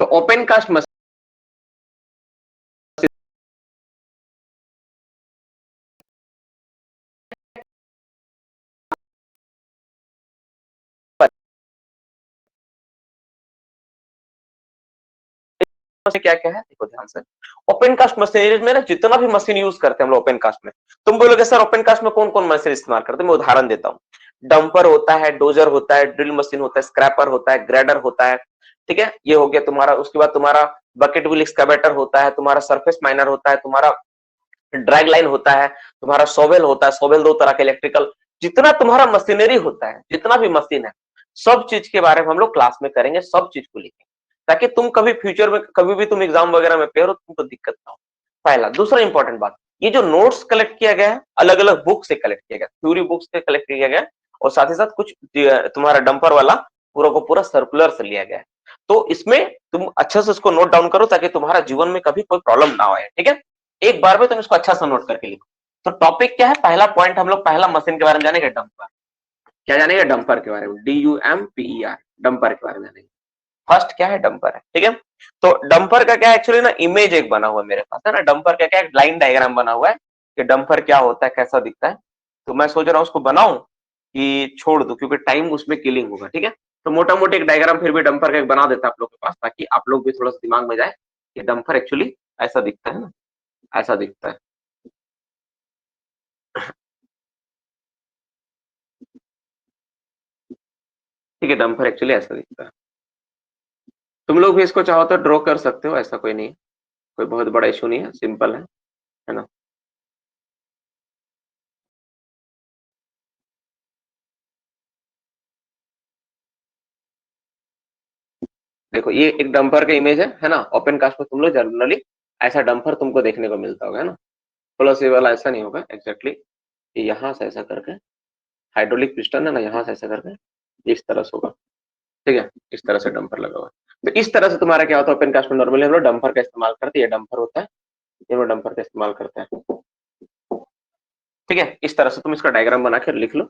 तो open cast machine से क्या क्या है देखो ध्यान से। ओपन कास्ट मशीनरी में ना जितना भी मशीन यूज करते हैं हम लोग ओपन कास्ट में, तुम बोलोगे सर ओपन कास्ट में कौन कौन मशीन इस्तेमाल करते हैं, मैं उदाहरण देता हूँ। डंपर होता है, डोजर होता है, ड्रिल मशीन होता है, स्क्रैपर होता है, ग्रेडर होता है, ठीक है, ये हो गया तुम्हारा। उसके बाद तुम्हारा बकेट व्हील एक्सकैवेटर होता है, तुम्हारा सरफेस माइनर होता है, तुम्हारा ड्रैग लाइन होता है, तुम्हारा सोवेल होता है। सोवेल दो तरह का इलेक्ट्रिकल, जितना तुम्हारा मशीनरी होता है, जितना भी मशीन है, सब चीज के बारे में हम लोग क्लास में करेंगे, सब चीज को लिखेंगे, ताकि तुम कभी फ्यूचर में कभी भी तुम एग्जाम वगैरह में पेयर हो तुमको दिक्कत ना हो। पहला। दूसरा इंपॉर्टेंट बात, ये जो नोट्स कलेक्ट किया गया है अलग अलग बुक से कलेक्ट किया गया, थ्योरी बुक से कलेक्ट किया गया और साथ ही साथ कुछ तुम्हारा डंपर वाला पूरा को पूरा सर्कुलर से लिया गया है। तो इसमें तुम अच्छे से इसको नोट डाउन करो ताकि तुम्हारा जीवन में कभी कोई प्रॉब्लम ना आए, ठीक है। एक बार में तुम इसको अच्छा से नोट करके लिखो। तो टॉपिक क्या है, पहला पॉइंट हम लोग पहला मशीन के बारे में जानेंगे, डंपर। क्या जानेंगे, डंपर के बारे में, DUMPER, डंपर के बारे में जानेंगे। फर्स्ट क्या है, डंपर है, ठीक है। तो डंपर का क्या है, एक्चुअली ना इमेज एक बना हुआ है मेरे पास, है ना। डंपर का क्या है, लाइन डायग्राम बना हुआ है कि डंपर क्या होता है, कैसा दिखता है। तो मैं सोच रहा हूँ उसको बनाऊं कि छोड़ दूं, क्योंकि टाइम उसमें किलिंग होगा, ठीक है। तो मोटा मोटी एक डायग्राम फिर भी डंपर का एक बना देता आप लोग के पास, ताकि आप लोग भी थोड़ा सा दिमाग में जाए कि डंपर एक्चुअली ऐसा दिखता है ना, ऐसा दिखता है। ठीक है, डंपर एक्चुअली ऐसा दिखता है। तुम लोग भी इसको चाहो तो ड्रॉ कर सकते हो, ऐसा कोई नहीं है, कोई बहुत बड़ा इशू नहीं है, सिंपल है ना। देखो ये एक डंपर का इमेज है ना। ओपन कास्ट में तुम लोग जनरली ऐसा डंपर तुमको देखने को मिलता होगा, है ना। प्लस ये वाला ऐसा नहीं होगा एग्जैक्टली, यहाँ से ऐसा करके हाइड्रोलिक पिस्टन है ना, यहाँ से ऐसा करके इस तरह से होगा, ठीक है। इस तरह से डंपर लगा हुआ है। तो इस तरह से तुम्हारा क्या होता है, ओपन कास्ट में नॉर्मली हम लोग डंपर का इस्तेमाल करते हैं, ये डंपर होता है, ये लोग डंपर का इस्तेमाल करते हैं, ठीक है। इस तरह से तुम इसका डायग्राम बना कर लिख लो,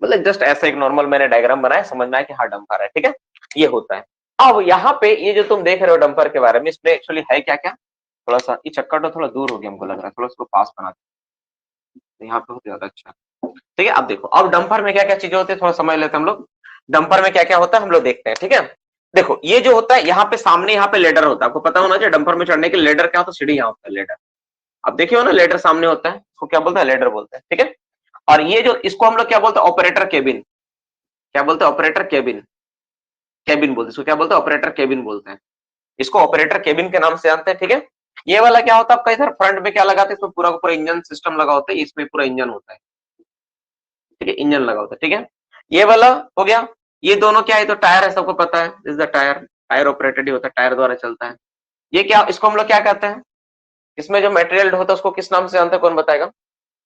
मतलब जस्ट ऐसा एक नॉर्मल मैंने डायग्राम बनाया, समझ में आया कि हाँ डंपर है, ठीक है। ये होता है। अब यहाँ पे ये जो तुम देख रहे हो डंपर के बारे में, इसमें एक्चुअली है क्या क्या, थोड़ा सा ये चक्कर तो थोड़ा दूर हो गया हमको लग रहा है, थोड़ा उसको पास बना दो, यहाँ पे हो ज्यादा अच्छा, ठीक है। अब देखो, अब डंपर में क्या क्या चीजें होती है थोड़ा समझ लेते हैं हम लोग। डंपर में क्या क्या होता है हम लोग देखते हैं, ठीक है। देखो ये जो होता है यहाँ पे सामने, यहाँ पे लेडर होता है, आपको पता होना चाहिए डंपर में चढ़ने के लिए लेडर क्या होता है, सीढ़ी यहाँ होता है लेडर। अब देखिए हो ना, लेडर सामने होता है, उसको क्या बोलते हैं, लेडर बोलते हैं, ठीक है। और ये जो इसको हम लोग क्या बोलते हैं, ऑपरेटर केबिन। क्या बोलते हैं, ऑपरेटर केबिन, केबिन बोलते हैं इसको, क्या बोलते हैं, ऑपरेटर केबिन बोलते हैं इसको, ऑपरेटर केबिन के नाम से जानते हैं, ठीक है। ये वाला क्या होता है आपका, इधर फ्रंट में क्या लगाते हैं, इसमें पूरा का पूरा इंजन सिस्टम लगा होता है, इसमें पूरा इंजन होता है, ठीक है, इंजन लगा होता है, ठीक है। ये वाला हो गया। ये दोनों क्या है, तो टायर है, सबको पता है, this is the tyre, tyre operated ही होता है, टायर द्वारा चलता है। ये क्या, इसको हम लोग क्या कहते हैं, इसमें जो मटेरियल होता है उसको किस नाम से जानते हैं, कौन बताएगा,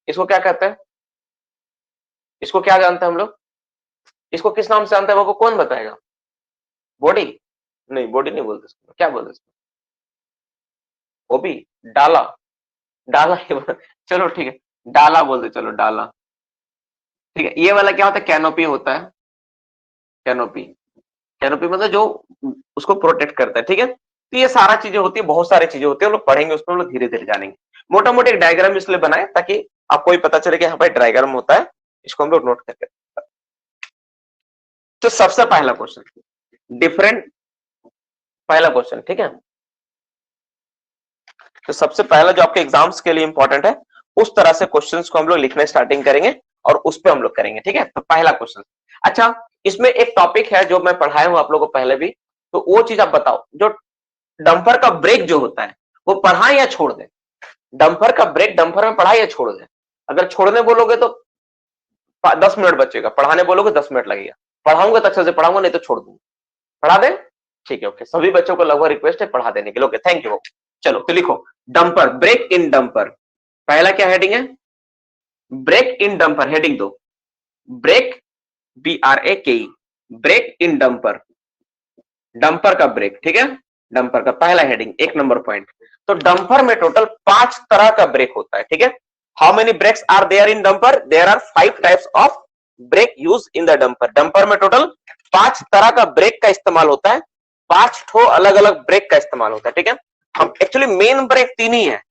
इसको क्या कहते हैं, इसको क्या जानते हैं हम लोग, इसको किस नाम से जानते हैं, वो कौन बताएगा, बॉडी, नहीं बॉडी नहीं बोलते इसको, क्या बोलते इसको, ओबी, डाला, डाला चलो ठीक है, डाला बोलते, चलो डाला, ठीक है। ये वाला क्या होता है, कैनोपी होता है, कैनोपी, कैनोपी मतलब जो उसको प्रोटेक्ट करता है, ठीक है। तो ये सारा चीजें होती है, बहुत सारी चीजें होती है, हम लोग पढ़ेंगे उसमें, हम लोग धीरे धीरे जानेंगे। मोटा मोटी एक डायग्राम इसलिए बनाए ताकि आपको ही पता चले कि हाँ भाई डायग्राम होता है, इसको हम लोग नोट करके। तो सबसे पहला क्वेश्चन डिफरेंट, पहला क्वेश्चन, ठीक है। तो सबसे पहला जो आपके एग्जाम्स के लिए इंपॉर्टेंट है, उस तरह से क्वेश्चंस को हम लोग लिखने स्टार्टिंग करेंगे और उस पर हम लोग करेंगे, ठीक है। तो पहला क्वेश्चन, अच्छा इसमें एक टॉपिक है जो मैं पढ़ाया हूं आप लोगों को पहले भी, तो वो चीज आप बताओ, जो डंपर का ब्रेक जो होता है वो पढ़ाएं या छोड़ दें, डंपर का ब्रेक डंपर में पढ़ाएं या छोड़ दें। अगर छोड़ने बोलोगे तो 10 मिनट बचेगा, पढ़ाने बोलोगे 10 मिनट लगेगा, पढ़ाऊंगा तो अच्छे से पढ़ाऊंगा, नहीं तो छोड़ दूंगा, पढ़ा दें, ठीक है, ओके। सभी बच्चों को लगभग रिक्वेस्ट है पढ़ा देने के लिए, ओके थैंक यू। चलो तो लिखो, डंपर, ब्रेक इन डंपर, पहला क्या हेडिंग है, ब्रेक इन डंपर, हेडिंग दो, brake, BRAKE, brake in dumper, dumper का ब्रेक, ठीक है, डंपर का पहला हेडिंग, 1 नंबर पॉइंट। तो डंपर में टोटल 5 तरह का ब्रेक होता है, ठीक है। How many brakes are there in dumper, there are 5 types of brake use in the dumper. Dumper में टोटल 5 तरह का ब्रेक का इस्तेमाल होता है, 5 ठो अलग अलग ब्रेक का इस्तेमाल होता है, ठीक है। हम एक्चुअली मेन ब्रेक 3 ही है,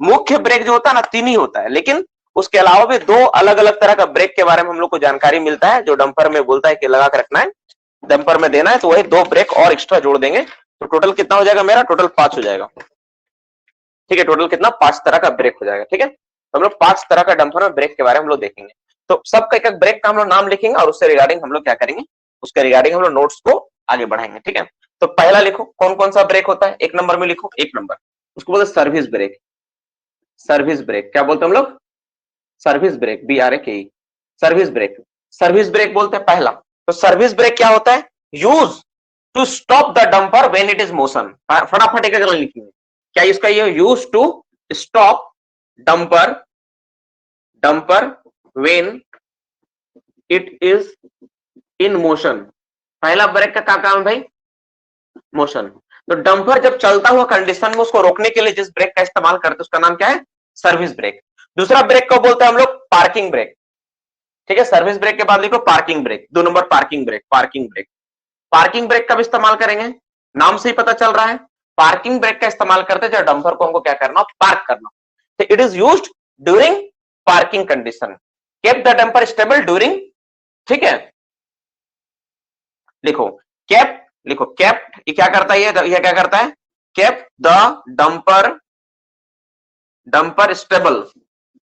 मुख्य ब्रेक जो होता है ना 3 ही होता है, लेकिन उसके अलावा भी 2 अलग अलग तरह का ब्रेक के बारे में हम लोग को जानकारी मिलता है, जो डंपर में बोलता है कि लगा के रखना है, डंपर में देना है, तो वही 2 ब्रेक और एक्स्ट्रा जोड़ देंगे, तो टोटल कितना हो जाएगा मेरा, टोटल 5 हो जाएगा, ठीक है। टोटल कितना, 5 तरह का ब्रेक हो जाएगा, ठीक है। तो हम लोग 5 तरह का डंपर में ब्रेक के बारे में हम लोग देखेंगे। तो सबका एक एक ब्रेक का हम लोग नाम लिखेंगे और उससे रिगार्डिंग हम लोग क्या करेंगे, उसके रिगार्डिंग हम लोग नोट्स को आगे बढ़ाएंगे, ठीक है। तो पहला लिखो कौन कौन सा ब्रेक होता है, 1 नंबर में लिखो, 1 नंबर उसको बोलते हैं सर्विस ब्रेक। सर्विस ब्रेक क्या बोलते हैं हम लोग, service brake, BRAK, service brake, service brake बोलते हैं पहला। तो सर्विस ब्रेक क्या होता है, use to stop the dumper when it is motion. फटाफट एक लिखेंगे, क्या इसका ये, use to stop dumper, dumper when it is in motion. पहला ब्रेक का क्या काम है भाई, मोशन। तो डंपर जब चलता हुआ कंडीशन में उसको रोकने के लिए जिस ब्रेक का इस्तेमाल करते हैं उसका नाम क्या है, सर्विस ब्रेक। दूसरा ब्रेक को बोलते हैं हम लोग पार्किंग ब्रेक, ठीक है। सर्विस ब्रेक के बाद लिखो parking brake, 2 number parking brake, parking brake. Parking break कब इस्तेमाल करेंगे, नाम से ही पता चल रहा है, पार्किंग ब्रेक का इस्तेमाल करते हैं जब डंपर को हमको क्या करना, पार्क करना। तो it is used during parking condition, keep the dumper stable during, ठीक है। लिखो केप, लिखो केप्ट, ये क्या करता है, ये क्या करता है, keep the dumper, dumper stable,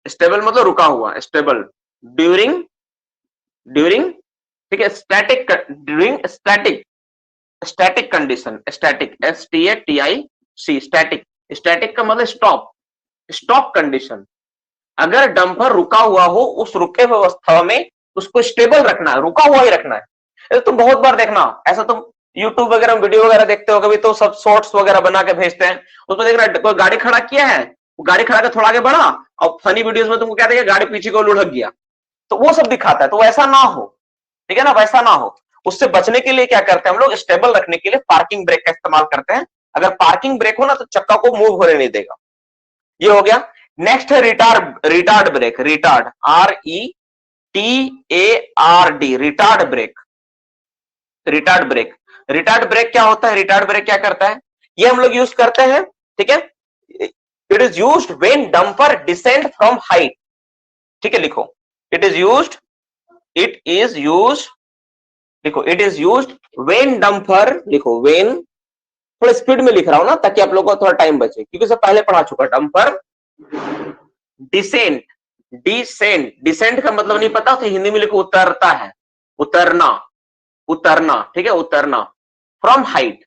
stable मतलब रुका हुआ, स्टेबल ड्यूरिंग, ड्यूरिंग, ठीक है, static, during static, static condition, static, STATIC, static, static का मतलब स्टॉप, स्टॉप कंडीशन। अगर डंपर रुका हुआ हो, उस रुके हुए अवस्था में उसको स्टेबल रखना है, रुका हुआ ही रखना है। तुम बहुत बार देखना ऐसा, तुम यूट्यूब वगैरह वीडियो वगैरह देखते हो कभी, तो सब शॉर्ट्स वगैरह बना के भेजते हैं, उसमें देखना कोई गाड़ी खड़ा किया है, वो गाड़ी खड़ा कर थोड़ा आगे बढ़ा और फनी वीडियोस में तुमको क्या देगा, गाड़ी पीछे को लुढ़क गया, तो वो सब दिखाता है। तो वैसा ना हो, ठीक है ना, वैसा ना हो। उससे बचने के लिए क्या करते हैं हम लोग, स्टेबल रखने के लिए पार्किंग ब्रेक का इस्तेमाल करते हैं। अगर पार्किंग ब्रेक हो ना तो चक्का को मूव होने नहीं देगा। ये हो गया। नेक्स्ट है retard, retard brake, retard, RETARD, retard brake, retard brake. Retard brake क्या होता है, रिटार्ड ब्रेक क्या करता है, ये हम लोग यूज करते हैं, ठीक है। It is used when dumper descend from height, ठीक है। लिखो it is used, it is used, लिखो it is used when dumper, लिखो व्हेन, थोड़ा स्पीड में लिख रहा हूं ना ताकि आप लोगों को थोड़ा टाइम बचे, क्योंकि सब पहले पढ़ा चुका। डंपर डिसेंट, डिसेंट, डिसेंट का मतलब नहीं पता तो हिंदी में लिखो उतरता है, उतरना, उतरना, ठीक है, उतरना। फ्रॉम हाइट,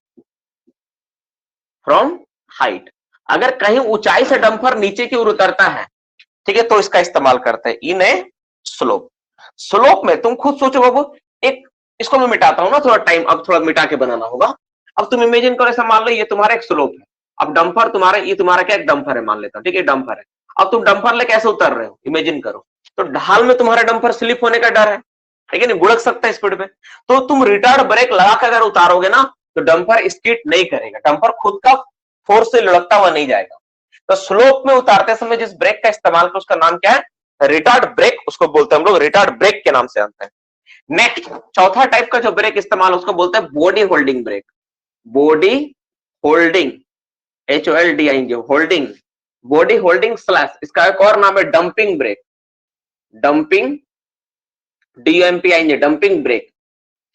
फ्रॉम हाइट, अगर कहीं ऊंचाई से डंपर नीचे की ओर उतरता है, ठीक है, तो इसका इस्तेमाल करते हैं इन ए स्लोप। स्लोप में तुम खुद सोचो बाबू, एक इसको मैं मिटाता हूं ना थोड़ा टाइम, अब थोड़ा मिटा के बनाना होगा। अब तुम इमेजिन करो, ऐसा मान लो ये तुम्हारा एक स्लोप है, अब डंपर तुम्हारा, ये तुम्हारा क्या एक डंपर है मान लेता हूं, ठीक है, डंपर है। अब तुम डंपर ले कैसे उतर रहे हो, इमेजिन करो, तो ढाल में तुम्हारा डंपर स्लिप होने का डर है, ठीक है, नहीं बुढ़क सकता है स्पीड में। तो तुम रिटार्ड ब्रेक लगाकर अगर उतारोगे ना तो डंपर स्किड नहीं करेगा, डंपर खुद का फोर्स से लुढ़कता हुआ नहीं जाएगा। तो स्लोप में उतारते समय जिस ब्रेक का इस्तेमाल कर उसका नाम क्या है, रिटार्ड ब्रेक, उसको बोलते हैं हम लोग रिटार्ड ब्रेक के नाम से जानते हैं। नेक्स्ट चौथा टाइप का जो ब्रेक इस्तेमाल उसको बोलते हैं body holding brake, body holding, HOLDING, holding, body holding slash, इसका एक और नाम है dumping brake, dumping, DUMPING, dumping brake,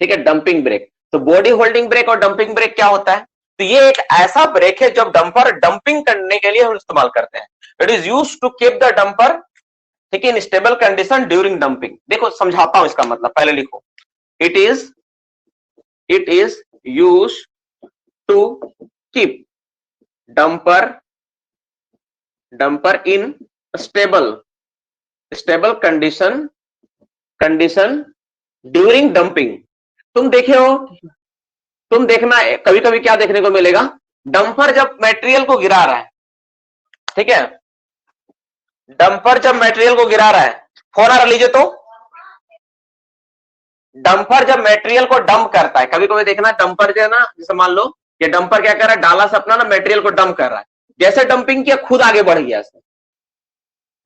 ठीक है, डंपिंग ब्रेक। तो बॉडी होल्डिंग ब्रेक और डंपिंग ब्रेक क्या होता है, तो ये एक ऐसा ब्रेक है जब डंपर डंपिंग करने के लिए हम इस्तेमाल करते हैं। It is used to keep the dumper, ठीक है, in stable condition during dumping. देखो समझाता हूं इसका मतलब, पहले लिखो it is used to keep dumper, dumper in stable, stable condition, condition during dumping. तुम देखे हो, तुम देखना कभी कभी क्या देखने को मिलेगा, डंपर जब मटेरियल को गिरा रहा है, ठीक है, डंपर जब मटेरियल को गिरा रहा है, फोन आ रहा लीजिए, तो डंपर जब मटेरियल को डंप करता है, कभी कभी देखना डंपर जो है ना, जैसे मान लो ये डंपर क्या कर रहा है, डाला से अपना ना मटेरियल को डंप कर रहा है, जैसे डंपिंग किया खुद आगे बढ़ गया,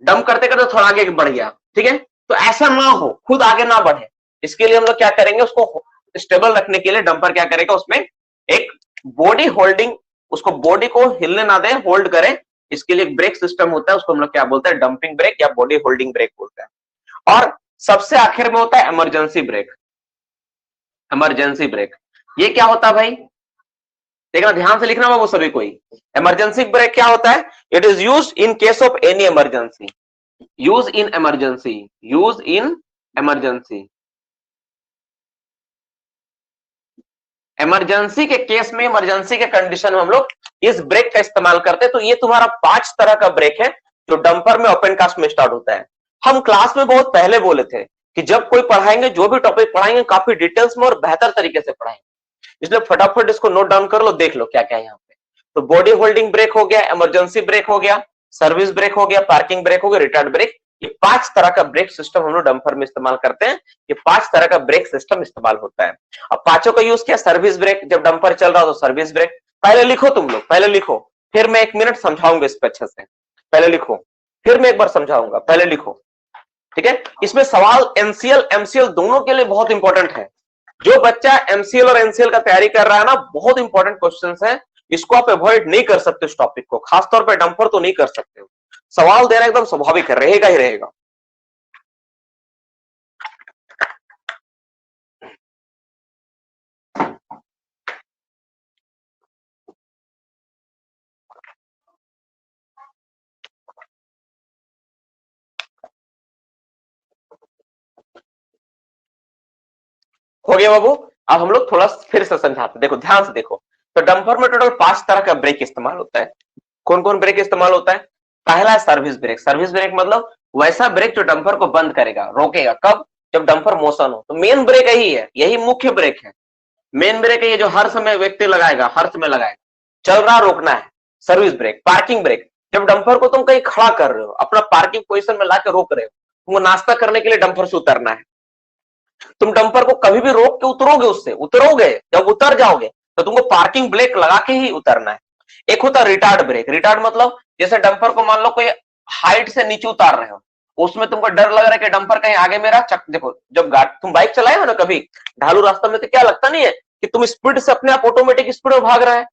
डंप करते करते थोड़ा आगे बढ़ गया, ठीक है। तो ऐसा ना हो, खुद आगे ना बढ़े, इसके लिए हम लोग क्या करेंगे, उसको स्टेबल रखने के लिए डंपर क्या करेगा, उसमें एक बॉडी होल्डिंग, उसको बॉडी को हिलने ना दें, होल्ड करें, इसके लिए एक ब्रेक सिस्टम होता है, उसको हम लोग क्या बोलते हैं, डंपिंग ब्रेक या बॉडी होल्डिंग ब्रेक बोलते हैं। और सबसे आखिर में होता है इमरजेंसी ब्रेक। इमरजेंसी ब्रेक ये क्या होता है भाई, देखना ध्यान से लिखना वो सभी कोई। इमरजेंसी ब्रेक क्या होता है, it is used in case of any emergency, use in emergency, use in emergency. Emergency के केस में, इमरजेंसी के कंडीशन में हम लोग इस ब्रेक का इस्तेमाल करते हैं। तो ये तुम्हारा 5 तरह का ब्रेक है जो डंपर में ओपन कास्ट में स्टार्ट होता है। हम क्लास में बहुत पहले बोले थे कि जब कोई पढ़ाएंगे, जो भी टॉपिक पढ़ाएंगे काफी डिटेल्स में और बेहतर तरीके से पढ़ाएंगे, इसलिए फटाफट इसको नोट डाउन कर लो, देख लो क्या क्या है यहाँ पे। तो बॉडी होल्डिंग ब्रेक हो गया, इमरजेंसी ब्रेक हो गया, सर्विस ब्रेक हो गया, पार्किंग ब्रेक हो गया, रिटार्ड ब्रेक। ये 5 तरह का ब्रेक सिस्टम हम लोग डंपर में इस्तेमाल करते हैं। ये 5 तरह का ब्रेक सिस्टम इस्तेमाल होता है। अब 5 का यूज किया, सर्विस ब्रेक, जब डंपर चल रहा हो तो सर्विस ब्रेक। पहले लिखो तुम लोग, पहले लिखो, फिर मैं 1 मिनट समझाऊंगा इस पे अच्छे से। पहले लिखो, फिर मैं एक बार समझाऊंगा, पहले लिखो, ठीक है। इसमें सवाल एनसीएल एमसीएल दोनों के लिए बहुत इंपॉर्टेंट है। जो बच्चा एमसीएल और एनसीएल का तैयारी कर रहा है ना, बहुत इंपॉर्टेंट क्वेश्चंस है, इसको आप अवॉइड नहीं कर सकते इस टॉपिक को, खासतौर पर डंपर तो नहीं कर सकते हो। सवाल देना एकदम स्वाभाविक है, रहेगा ही रहेगा। हो गया बाबू। अब हम लोग थोड़ा फिर से समझाते, देखो ध्यान से देखो। तो डंपर में टोटल 5 तरह का ब्रेक इस्तेमाल होता है। कौन कौन ब्रेक इस्तेमाल होता है? पहला है सर्विस ब्रेक। सर्विस ब्रेक मतलब वैसा ब्रेक जो डंपर को बंद करेगा, रोकेगा। कब? जब डंपर मोशन हो। तो मेन ब्रेक यही है, यही मुख्य ब्रेक है, मेन ब्रेक है ये, जो हर समय व्यक्ति लगाएगा, हर समय लगाएगा, चल रहा रोकना है, सर्विस ब्रेक। पार्किंग ब्रेक, जब डंपर को तुम कहीं खड़ा कर रहे हो, अपना पार्किंग पोजीशन में लाके रोक रहे हो, तुमको नाश्ता करने के लिए डंपर से उतरना है, तुम डंपर को कभी भी रोक के उतरोगे, उससे उतरोगे, जब उतर जाओगे तो तुमको पार्किंग ब्रेक लगा के ही उतरना है। एक होता है रिटार्ड ब्रेक। रिटार्ड मतलब जैसे डंपर को मान लो कोई हाइट से नीचे उतार रहे हो, उसमें तुमको डर लग रहा है कि डंपर कहीं आगे मेरा देखो, जब तुम बाइक चलाए हो ना कभी ढालू रास्ता में, तो क्या लगता नहीं है कि तुम स्पीड से अपने आप ऑटोमेटिक स्पीड में भाग रहा है।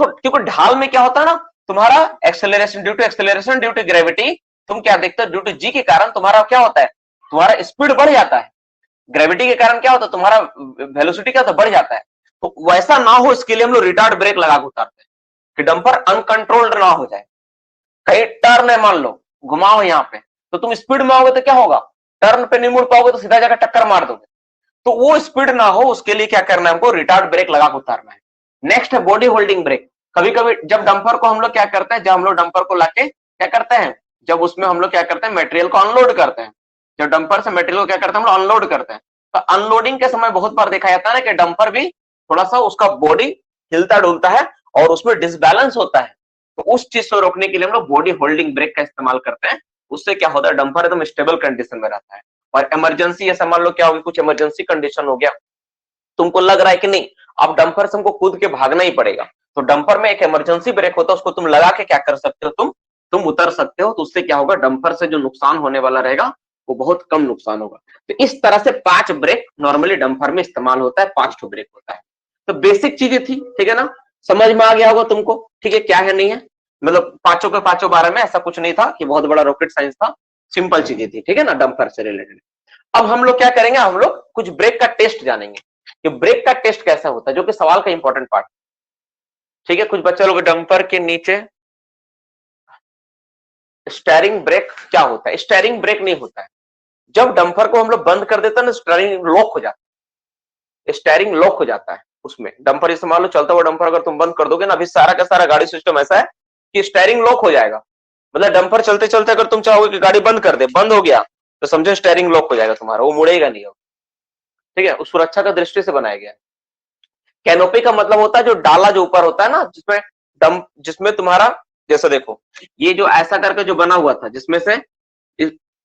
तो क्योंकि ढाल में क्या होता है ना, तुम्हारा एक्सेलरेशन, ड्यू टू ग्रेविटी, तुम क्या देखते हो, ड्यू टू जी के कारण तुम्हारा क्या होता है, तुम्हारा स्पीड बढ़ जाता है। ग्रेविटी के कारण क्या होता है, तुम्हारा वेलोसिटी क्या होता है, बढ़ जाता है। तो वैसा ना हो, इसके लिए हम लोग रिटार्ड ब्रेक लगा के उतारते हैं कि डंपर अनकंट्रोल्ड ना हो जाए। कहीं टर्न है, मान लो घुमाओ यहाँ पे, तो तुम स्पीड में आओगे तो क्या होगा, टर्न पे नहीं मुड़ पाओगे, तो सीधा जाकर टक्कर मार दोगे। तो वो स्पीड ना हो, उसके लिए क्या करना है हमको, रिटार्ड ब्रेक लगा के उतारना है। नेक्स्ट है बॉडी होल्डिंग ब्रेक। कभी कभी जब डंपर को हम लोग क्या करते हैं, जब हम लोग डंपर को लाके क्या करते हैं, जब उसमें हम लोग क्या करते हैं, मटेरियल को अनलोड करते हैं, जब डंपर से मटेरियल को क्या करते हैं हम लोग, अनलोड करते हैं। तो अनलोडिंग के समय बहुत बार देखा जाता है ना कि डंपर भी थोड़ा सा उसका बॉडी हिलता डुलता है और उसमें डिसबैलेंस होता है। तो उस चीज को रोकने के लिए हम लोग बॉडी होल्डिंग ब्रेक का इस्तेमाल करते हैं। उससे क्या होता है, डंपर एकदम स्टेबल कंडीशन में रहता है। और इमरजेंसी, ऐसा मान लो क्या होगी, कुछ इमरजेंसी कंडीशन हो गया, तुमको लग रहा है कि नहीं अब डंपर से हमको कूद के भागना ही पड़ेगा, तो डंपर में एक इमरजेंसी ब्रेक होता है, उसको तुम लगा के क्या कर सकते हो, तुम उतर सकते हो। तो उससे क्या होगा, डंपर से जो नुकसान होने वाला रहेगा वो बहुत कम नुकसान होगा। तो इस तरह से 5 ब्रेक नॉर्मली डंपर में इस्तेमाल होता है, 5 ठो ब्रेक होता है। तो बेसिक चीजें थी, ठीक है ना, समझ में आ गया होगा तुमको, ठीक है, क्या है नहीं है, मतलब पांचों के पांचों बारे में ऐसा कुछ नहीं था कि बहुत बड़ा रॉकेट साइंस था, सिंपल चीजें थी, ठीक है ना, डंपर से रिलेटेड। अब हम लोग क्या करेंगे, हम लोग कुछ ब्रेक का टेस्ट जानेंगे कि ब्रेक का टेस्ट कैसा होता है, जो कि सवाल का इंपॉर्टेंट पार्ट, ठीक है। कुछ बच्चे लोग डंपर के नीचे स्टीयरिंग ब्रेक क्या होता है, स्टीयरिंग ब्रेक नहीं होता है। जब डंपर को हम लोग बंद कर देते हैं ना, स्टीयरिंग लॉक हो जाता है, स्टीयरिंग लॉक हो जाता है उसमें। डंपर इस्तेमाल लो, चलता हुआ डंपर अगर तुम बंद कर दोगे ना, अभी सारा का सारा गाड़ी सिस्टम ऐसा है कि स्टीयरिंग लॉक हो जाएगा। मतलब डंपर चलते चलते अगर तुम चाहोगे कि गाड़ी बंद कर दे, बंद हो गया, तो समझो स्टीयरिंग लॉक हो जाएगा तुम्हारा, वो मुड़ेगा नहीं, ठीक है। उस सुरक्षा का दृष्टि से बनाया गया है। कैनोपी का मतलब होता है जो डाला जो ऊपर होता है ना, जिसमें तुम्हारा, जैसा देखो ये जो ऐसा करके जो बना हुआ था, जिसमें से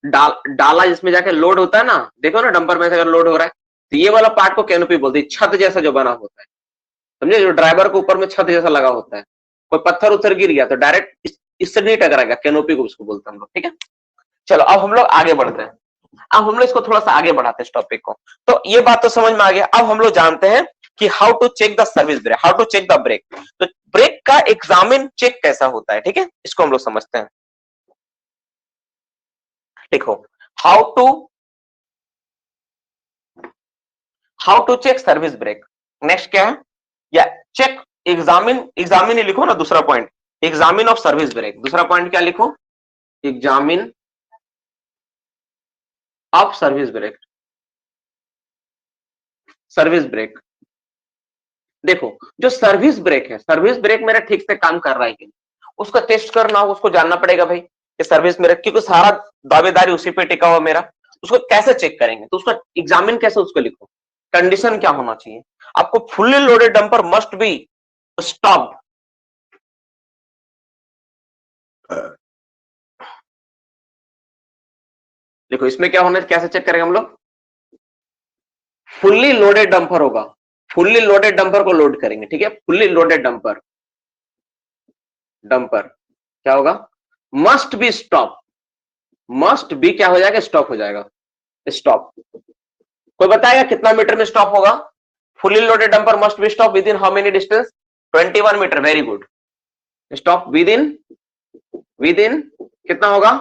डाला जिसमें जाके लोड होता है ना, देखो ना डंपर में से अगर लोड हो रहा है, तो ये वाला पार्ट को कैनोपी बोलते हैं। छत जैसा जो बना होता है, समझे, जो ड्राइवर के ऊपर में छत जैसा लगा होता है, कोई पत्थर उतर गिर गया तो डायरेक्ट इससे नहीं टकराएगा, कैनोपी को उसको बोलते हैं हम लोग, ठीक है। चलो अब हम लोग आगे बढ़ते हैं, अब हम लोग इसको थोड़ा सा आगे बढ़ाते हैं इस टॉपिक को। तो ये बात तो समझ में आ गया। अब हम लोग जानते हैं कि how to check the service brake, how to check the brake. तो ब्रेक का एग्जामिन चेक कैसा होता है, ठीक है, इसको हम लोग समझते हैं। देखो, how to check service brake. Next क्या है, या चेक एग्जामिन, एग्जामिन ही लिखो ना, दूसरा point examine of service brake. दूसरा पॉइंट क्या लिखो, examine of service brake. Service brake, देखो जो सर्विस ब्रेक है, सर्विस ब्रेक मेरा ठीक से काम कर रहा है कि नहीं, उसका टेस्ट करना हो, उसको जानना पड़ेगा भाई कि सर्विस ब्रेक, क्योंकि सारा दावेदारी उसी पे टिका हुआ मेरा, उसको कैसे चेक करेंगे, तो उसका एग्जामिन कैसे उसको लिखो, कंडीशन क्या होना चाहिए, आपको fully loaded dumper must be stop. देखो इसमें क्या होना है, कैसे चेक करेंगे हम लोग, फुल्ली लोडेड डंपर होगा, फुल्ली लोडेड डंपर को लोड करेंगे, ठीक है, फुल्ली लोडेड डंपर, डंपर क्या होगा, must be stop, must be क्या हो जाएगा, स्टॉप हो जाएगा, स्टॉप। कोई बताएगा कितना मीटर में स्टॉप होगा, fully loaded dumper must be stop within how many distance, 21 metre, very good, stop within कितना होगा,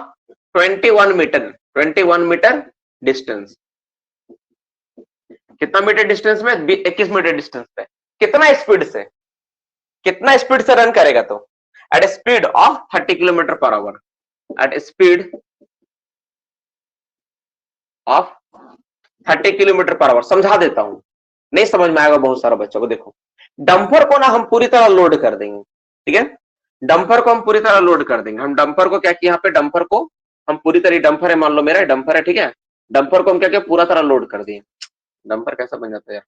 21 मीटर, 21 मीटर डिस्टेंस, कितना मीटर डिस्टेंस में, 21 मीटर डिस्टेंस पे, कितना स्पीड से, कितना स्पीड से रन करेगा, तो at speed of 30 kilometre per hour, at speed of 30 kilometre per hour. समझा देता हूं, नहीं समझ में आएगा बहुत सारा बच्चों को। देखो डंपर को ना हम पूरी तरह लोड कर देंगे, ठीक है, डंपर को हम पूरी तरह लोड कर देंगे। हम डंपर को क्या किया, यहाँ पे डंपर को हम पूरी तरह, डंपर है मान लो मेरा डंपर है, ठीक है, डंपर को हम क्या किया, पूरा तरह लोड कर दिए। डंपर कैसा बन जाता है यार,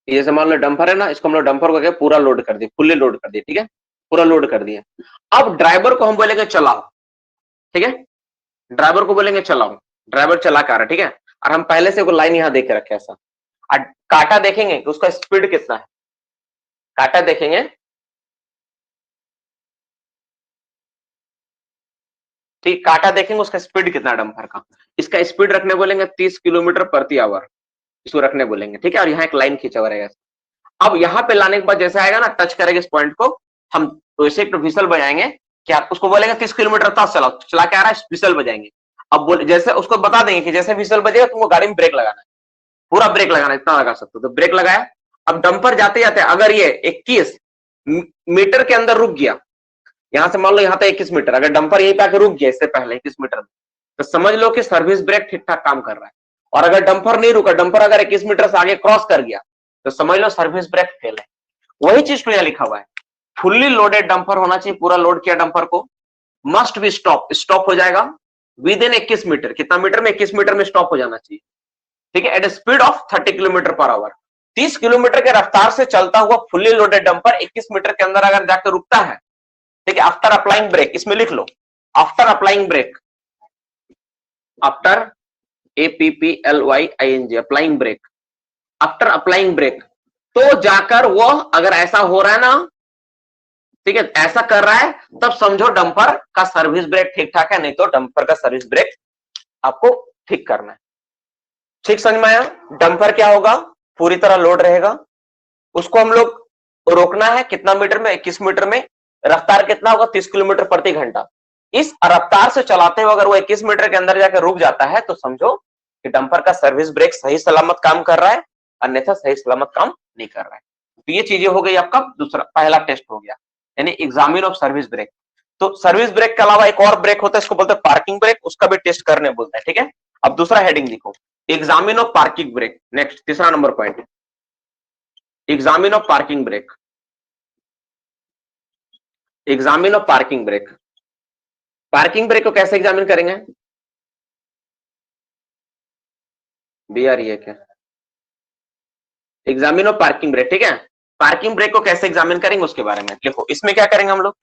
ये जैसे मान लो डंपर है ना, इसको हम लोग डंपर को क्या पूरा लोड कर दिए, फुल्ली लोड कर दिए, ठीक है, पूरा लोड कर दिया। अब ड्राइवर को हम बोलेंगे चलाओ, ठीक है, ड्राइवर को बोलेंगे चलाओ, ड्राइवर चला के आ रहा है, ठीक है, और हम पहले से वो लाइन यहां देख के रखे ऐसा, और काटा देखेंगे कि उसका स्पीड कितना है, काटा देखेंगे, ठीक, काटा देखेंगे उसका स्पीड कितना है डंपर का, इसका स्पीड रखने बोलेंगे 30 किलोमीटर प्रति आवर, इसको रखने बोलेंगे, ठीक है, और यहाँ एक लाइन खींचा हुआ रहेगा। अब यहाँ पे लाने के बाद जैसे आएगा ना, टच करेंगे इस पॉइंट को, हम वैसे एक विसल बजाएंगे, क्या उसको बोलेंगे 30 किलोमीटर तक चलाओ, चला के आ रहा है, विसल बजाएंगे। अब बोले जैसे उसको बता देंगे कि जैसे विसल बजेगा तुमको गाड़ी में ब्रेक लगाना है, पूरा ब्रेक लगाना है, इतना लगा सकते हो, तो ब्रेक लगाया। अब डंपर जाते जाते अगर ये 21 मीटर के अंदर रुक गया, यहां से मान लो यहाँ था 21 मीटर, अगर डंपर यहीं पे आके रुक गया इससे पहले 21 मीटर में, तो समझ लो कि सर्विस ब्रेक ठीक ठाक काम कर रहा है। और अगर डंपर नहीं रुका, डंपर अगर 21 मीटर से आगे क्रॉस कर गया, तो समझ लो सर्विस ब्रेक फेल है। वही चीज तो यहाँ लिखा हुआ है, फुल्ली लोडेड डंपर होना चाहिए, पूरा लोड किया डंपर को, मस्ट बी स्टॉप, स्टॉप हो जाएगा विद इन 21 मीटर, कितना मीटर में, 21 मीटर में स्टॉप हो जाना चाहिए, ठीक है, at speed of 30 kilometre per hour. 30 kilometre के रफ्तार से चलता हुआ फुल्ली लोडेड डंपर 21 मीटर के अंदर अगर जाकर रुकता है, ठीक है, आफ्टर अप्लाइंग ब्रेक, इसमें लिख लो after applying brake, after APPLYING, applying brake, after applying brake, तो जाकर वो अगर ऐसा हो रहा है ना, ठीक है, ऐसा कर रहा है, तब समझो डंपर का सर्विस ब्रेक ठीक ठाक है, नहीं तो डंपर का सर्विस ब्रेक आपको ठीक करना है। ठीक समझ में आया, डंपर क्या होगा, पूरी तरह लोड रहेगा, उसको हम लोग रोकना है कितना मीटर में, 21 मीटर में, रफ्तार कितना होगा, 30 किलोमीटर प्रति घंटा। इस रफ्तार से चलाते हुए अगर वो 21 मीटर के अंदर जाकर रुक जाता है, तो समझो कि डंपर का सर्विस ब्रेक सही सलामत काम कर रहा है, अन्यथा सही सलामत काम नहीं कर रहा है। तो ये चीजें हो गई, आपका दूसरा पहला टेस्ट हो गया, यानी एग्जामिन ऑफ सर्विस ब्रेक। तो सर्विस ब्रेक के अलावा एक और ब्रेक होता है, इसको बोलते हैं पार्किंग ब्रेक, उसका भी टेस्ट करने बोलते हैं, ठीक है। अब दूसरा हेडिंग लिखो, examine of parking brake. Next तीसरा number point, examine of parking brake, examine of parking brake. Parking brake को कैसे एग्जामिन करेंगे, बी आ रही है क्या, एग्जामिन ऑफ पार्किंग ब्रेक, ठीक है, पार्किंग ब्रेक को कैसे एग्जामिन करेंगे उसके बारे में देखो। इसमें क्या करेंगे हम लोग,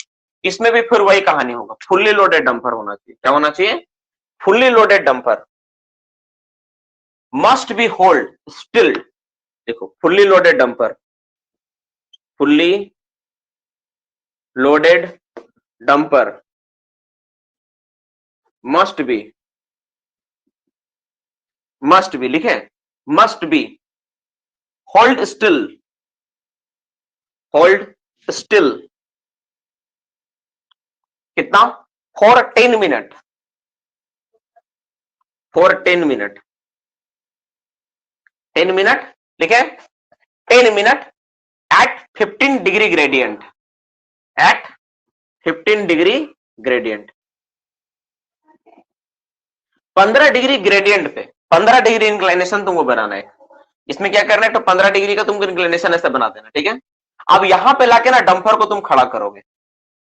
इसमें भी फिर वही कहानी होगा, फुल्ली लोडेड डंपर होना चाहिए, क्या होना चाहिए, fully loaded dumper must be hold still. देखो fully loaded dumper, fully loaded dumper must be must be लिखे, must be hold still, hold still कितना, for 10 minute, for 10 minute, 10 minute लिखे, 10 minute at 15 degree gradient, at 15 degree gradient, 15 degree gradient पे 15 degree inclination तुमको बनाना है। इसमें क्या करना है, तो 15 डिग्री का तुमको इंक्लिनेशन ऐसे बना देना, ठीक है। अब यहां पे लाके ना डंपर को तुम खड़ा करोगे,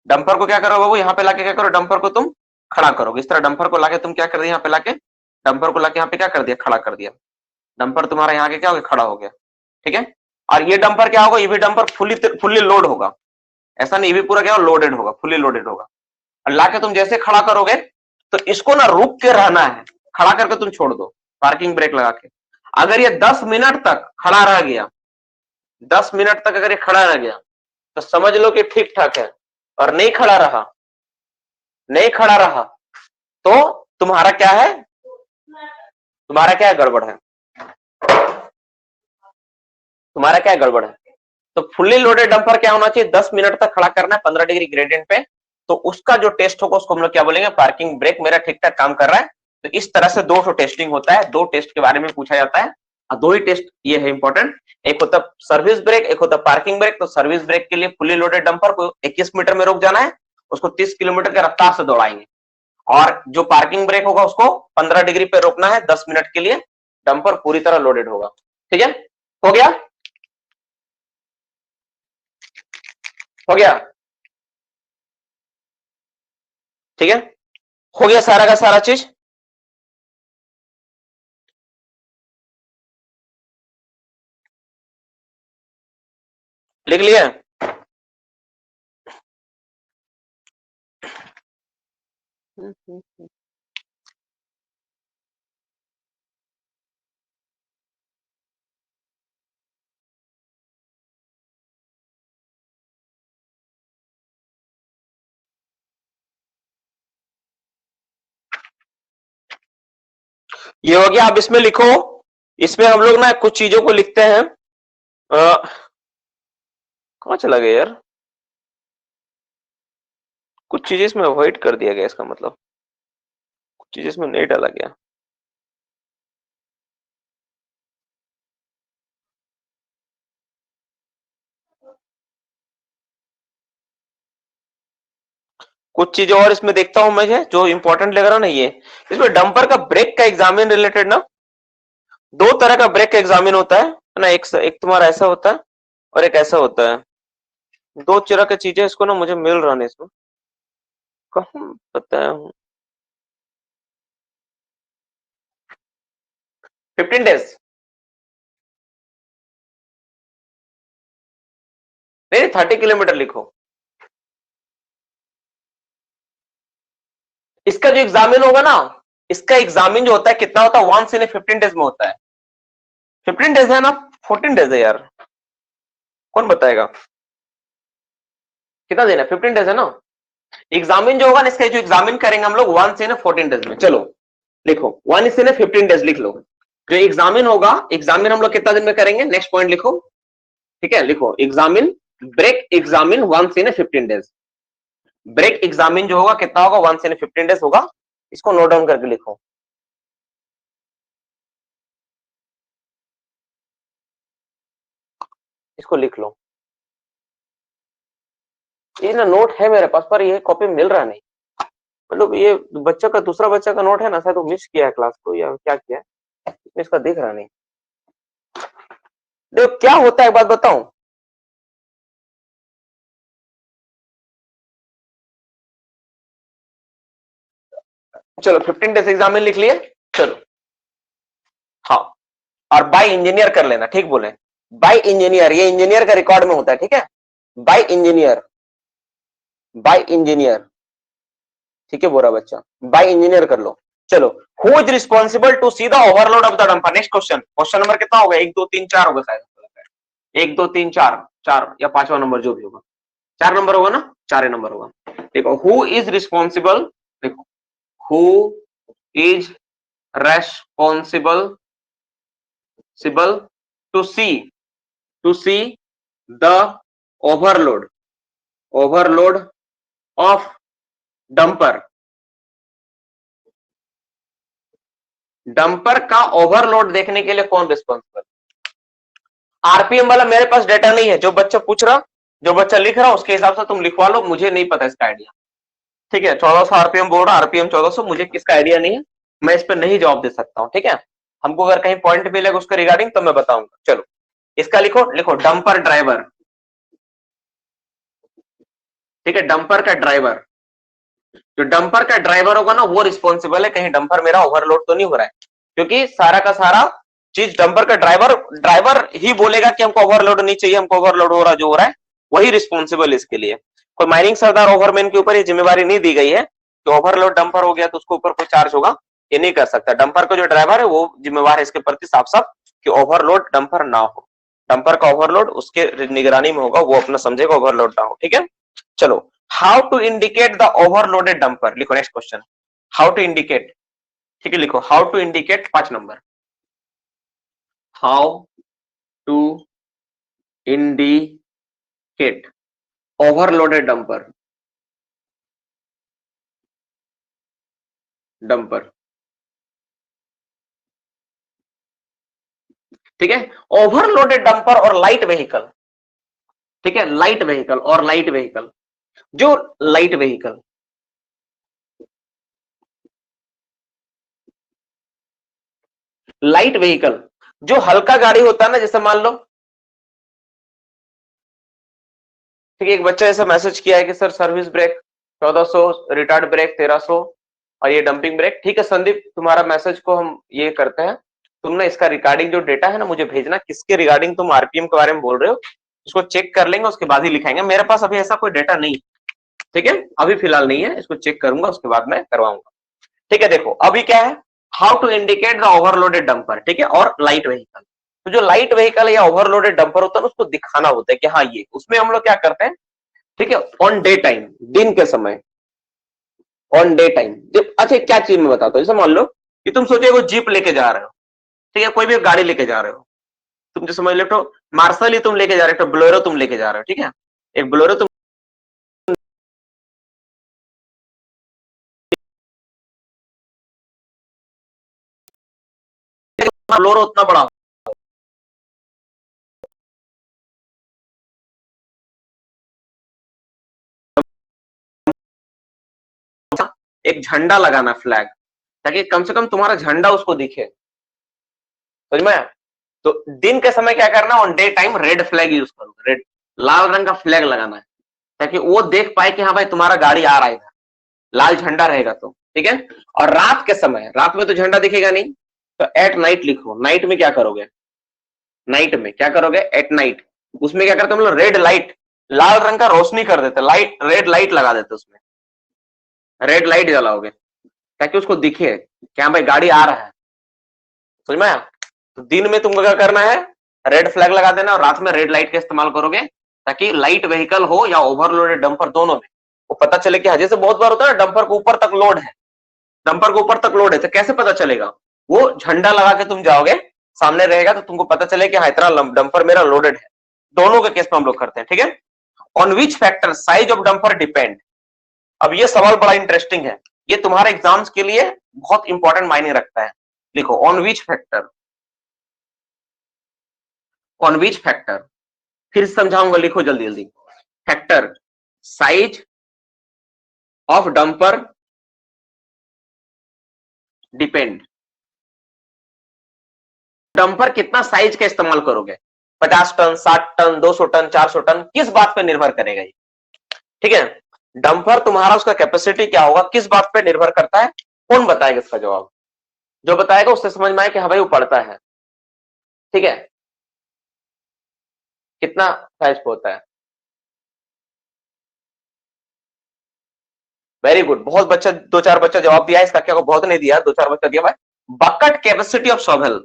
डंपर को क्या करोगे, वो यहां पे लाके क्या करो, डंपर को तुम खड़ा करोगे, इस तरह डंपर को लाके तुम क्या कर दिया, यहाँ पे लाके डंपर को लाके यहाँ पे क्या कर दिया, खड़ा कर दिया, डंपर तुम्हारा यहाँ के क्या हो गया, खड़ा हो गया, ठीक है। और ये डंपर क्या होगा, ये भी डंपर फुल्ली लोड होगा, ऐसा नहीं, ये भी पूरा क्या लोडेड होगा, फुल्ली लोडेड होगा। और लाके तुम जैसे खड़ा करोगे तो इसको ना रुक के रहना है, खड़ा करके तुम छोड़ दो पार्किंग ब्रेक लगा के। अगर ये 10 मिनट तक खड़ा रह गया, 10 मिनट तक अगर ये खड़ा रह गया तो समझ लो कि ठीक ठाक है, और नहीं खड़ा रहा, नहीं खड़ा रहा तो तुम्हारा क्या है, तुम्हारा क्या है, गड़बड़ है, तुम्हारा क्या है, गड़बड़ है। तो फुल्ली लोडेड डंपर क्या होना चाहिए, 10 मिनट तक खड़ा करना है 15 डिग्री ग्रेडियंट पे, तो उसका जो टेस्ट होगा उसको हम लोग क्या बोलेंगे, पार्किंग ब्रेक मेरा ठीक ठाक काम कर रहा है। तो इस तरह से 2 टेस्टिंग होता है, 2 टेस्ट के बारे में पूछा जाता है, और 2 ही टेस्ट ये है इंपॉर्टेंट, एक होता सर्विस ब्रेक, एक होता पार्किंग ब्रेक। तो सर्विस ब्रेक के लिए फुल्ली लोडेड डंपर को 21 मीटर में रोक जाना है, उसको 30 किलोमीटर की रफ्तार से दौड़ाएंगे, और जो पार्किंग ब्रेक होगा उसको 15 डिग्री पे रोकना है 10 मिनट के लिए, डंपर पूरी तरह लोडेड होगा, ठीक है। हो गया, हो गया, ठीक है, हो गया सारा का सारा चीज। लिख लिया, ये हो गया। अब इसमें लिखो, इसमें हम लोग ना कुछ चीजों को लिखते हैं, कहां चला गया यार, कुछ चीजें इसमें अवॉइड कर दिया गया, इसका मतलब कुछ चीजें इसमें नहीं डाला गया। कुछ चीजें और इसमें देखता हूं मैं, जो इंपॉर्टेंट लग रहा ना, ये इसमें डंपर का ब्रेक का एग्जामिन रिलेटेड ना, 2 तरह का ब्रेक का एग्जामिन होता है ना, एक तुम्हारा ऐसा होता है और एक ऐसा होता है, 2 तरह की चीजें इसको ना मुझे मिल रहा नहीं इसमें, कहाँ पता है, 15 डेज नहीं, 30 किलोमीटर लिखो। इसका जो एग्जामिन होगा ना, इसका एग्जामिन जो होता है कितना होता है, 1 से 15 डेज में होता है, 15 डेज है ना, 14 डेज है यार, कौन बताएगा कितना देना है, 15 डेज है ना। एग्जामिन जो होगा ना, इसका जो एग्जामिन करेंगे हम लोग 1 से 14 डेज में। चलो लिखो 1 से 15 डेज लिख लो, जो एग्जामिन होगा, एग्जामिन हम लोग कितना दिन में करेंगे, नेक्स्ट पॉइंट लिखो, ठीक है, लिखो एग्जामिन, ब्रेक एग्जामिन 1 से 15 डेज, ब्रेक एग्जामिन जो होगा कितना होगा, 1 से 15 डेज होगा, इसको नोट डाउन करके लिखो। इसको लिख लो, ये ना नोट है मेरे पास पर ये कॉपी मिल रहा नहीं, मतलब ये बच्चा का, दूसरा बच्चा का नोट है ना, शायद वो मिस किया है क्लास को या क्या किया है, इसका दिख रहा नहीं। देखो क्या होता है, एक बात बताऊं, चलो 15 डेज एग्जामिन लिख लिए, चलो हाँ, और बाय इंजीनियर कर लेना, ठीक बोले, बाय इंजीनियर, ये इंजीनियर का रिकॉर्ड में होता है, ठीक है, बाय इंजीनियर, बाय इंजीनियर, ठीक है बोरा बच्चा, बाय इंजीनियर कर लो। चलो, who is responsible to see the overload of the dumper, next question, question number कितना होगा, 1 2 3 4 होगा शायद, 1 2 3 4, 4 या 5वां नंबर जो भी होगा, 4 नंबर होगा ना, 4 नंबर होगा। देखो हु इज रिस्पॉन्सिबल, देखो who is responsible to see the overload of dumper का ओवरलोड देखने के लिए कौन रिस्पॉन्सिबल? आरपीएम वाला मेरे पास डेटा नहीं है, जो बच्चा पूछ रहा, जो बच्चा लिख रहा उसके हिसाब से तुम लिखवा लो, मुझे नहीं पता इसका आइडिया। ठीक है, 1400 आरपीएम बोल रहा, आरपीएम 1400, मुझे किसका आइडिया नहीं है, मैं इस पर नहीं जवाब दे सकता हूं। ठीक है, हमको अगर कहीं पॉइंट मिलेगा उसके रिगार्डिंग तो मैं बताऊंगा। चलो इसका लिखो डंपर ड्राइवर। ठीक है, डंपर का ड्राइवर, जो डंपर का ड्राइवर होगा ना वो रिस्पॉन्सिबल है कहीं डंपर मेरा ओवरलोड तो नहीं हो रहा है, क्योंकि सारा का सारा चीज डंपर का ड्राइवर ही बोलेगा कि हमको ओवरलोड नहीं चाहिए, हमको ओवरलोड हो रहा, जो हो रहा है वही रिस्पॉन्सिबल है इसके लिए। कोई माइनिंग सरदार ओवरमैन के ऊपर ये जिम्मेवारी नहीं दी गई है कि ओवरलोड डंपर हो गया तो उसके ऊपर कोई चार्ज होगा, ये नहीं कर सकता। डंपर का जो ड्राइवर है वो जिम्मेवार है इसके प्रति साफ साफ कि ओवरलोड डंपर ना हो, डंपर का ओवरलोड उसके निगरानी में होगा, वो अपना समझेगा ओवरलोड ना हो। ठीक है, चलो how to indicate the overloaded dumper, लिखो next question, how to indicate. ठीक है, लिखो how to indicate, 5 number, how to indicate overloaded dumper. ठीक है, ओवरलोडेड डंपर और लाइट व्हीकल। ठीक है, लाइट व्हीकल और लाइट व्हीकल, जो लाइट व्हीकल जो हल्का गाड़ी होता है ना, जैसे मान लो, ठीक है, एक बच्चा ऐसा मैसेज किया है कि sir service brake 1400, retard brake 1300 और ये डंपिंग ब्रेक। ठीक है संदीप, तुम्हारा मैसेज को हम ये करते हैं, तुम ना इसका रिगार्डिंग जो डेटा है ना मुझे भेजना, किसके रिगार्डिंग तुम आरपीएम के बारे में बोल रहे हो, इसको चेक कर लेंगे उसके बाद ही लिखाएंगे। मेरे पास अभी ऐसा कोई डेटा नहीं, ठीक है, अभी फिलहाल नहीं है, इसको चेक करूंगा उसके बाद मैं करवाऊंगा। ठीक है, देखो अभी क्या है, how to indicate the overloaded dumper. ठीक है, और लाइट व्हीकल, तो जो लाइट व्हीकल या ओवरलोडेड डंपर होता है ना उसको दिखाना होता है कि हाँ ये, उसमें हम लोग क्या करते हैं, ठीक है, ऑन डे टाइम, दिन के समय, ऑन डे टाइम। अच्छा क्या चीज में बताता हूँ, जैसे मान लो कि तुम सोचे वो जीप लेके जा रहे हो, ठीक है, कोई भी गाड़ी लेके जा रहे हो, तुम जो समझ लो मार्शल ही तुम लेके जा रहे हो, बोलेरो तुम लेके जा रहे हो, ठीक है, एक बोलेरो तुम बोलेरो उतना बड़ा, एक झंडा लगाना फ्लैग, ताकि कम से कम तुम्हारा झंडा उसको दिखे, समझ में आया? तो दिन के समय क्या करना, on day time red flag use करो, रेड लाल रंग का फ्लैग लगाना है, ताकि वो देख पाए कि हाँ भाई तुम्हारा गाड़ी आ रहा है, लाल झंडा रहेगा तो, ठीक है। और रात के समय, रात में तो झंडा दिखेगा नहीं, तो एट नाइट लिखो, नाइट में क्या करोगे, नाइट में क्या करोगे, एट नाइट, उसमें क्या करते हम लोग, रेड लाइट, लाल रंग का रोशनी कर देते, लाइट रेड लाइट लगा देते, उसमें रेड लाइट जलाओगे ताकि उसको दिखे क्या भाई गाड़ी आ रहा है, समझ में आया? तो दिन में तुमको क्या करना है, रेड फ्लैग लगा देना, और रात में रेड लाइट का इस्तेमाल करोगे ताकि लाइट व्हीकल हो या ओवरलोडेड डंपर, दोनों में वो पता चले कि जैसे बहुत बार होता है ना, डंपर को ऊपर तक लोड है, डंपर को ऊपर तक लोड है, तो कैसे पता चलेगा, वो झंडा लगा के तुम जाओगे, सामने रहेगा तो तुमको पता चले कि हाँ इतना डंपर मेरा लोडेड है। दोनों के केस में हम लोग करते हैं, ठीक है। On which factor size of dumper depend. अब ये सवाल बड़ा इंटरेस्टिंग है, ये तुम्हारे एग्जाम्स के लिए बहुत इंपॉर्टेंट मायने रखता है। लिखो on which factor, on which factor, फिर समझाऊंगा, लिखो जल्दी जल्दी, factor size of dumper depend, dumper कितना साइज का इस्तेमाल करोगे, 50 टन, 60 टन, 200 टन, 400 टन, किस बात पे निर्भर करेगा ये, ठीक है। डंपर तुम्हारा उसका कैपेसिटी क्या होगा, किस बात पे निर्भर करता है, कौन बताएगा इसका जवाब, जो बताएगा उससे समझ में आए कि हाँ भाई वो पढ़ता है, ठीक है, कितना साइज पे होता है। वेरी गुड, बहुत बच्चा, 2-4 बच्चा जवाब दिया है इसका, क्या बहुत नहीं दिया, 2-4 बच्चा दिया भाई। बकेट कैपेसिटी ऑफ शॉवेल,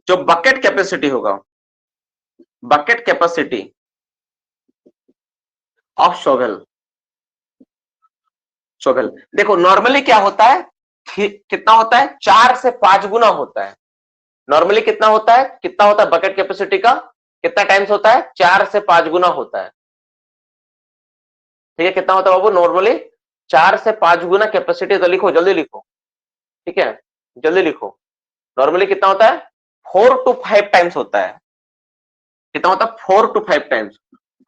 जो बकेट कैपेसिटी होगा, bucket capacity of shovel, shovel देखो नॉर्मली क्या होता है, कितना होता है, 4 से 5 गुना होता है। नॉर्मली कितना होता है, बकेट कैपेसिटी का कितना टाइम्स होता है, 4 से 5 गुना होता है। ठीक है, कितना होता है बाबू, नॉर्मली 4 से 5 गुना कैपेसिटी। तो लिखो, जल्दी लिखो, ठीक है, जल्दी लिखो। नॉर्मली कितना होता है, 4 to 5 टाइम्स होता है। कितना होता है, 4 to 5 टाइम्स,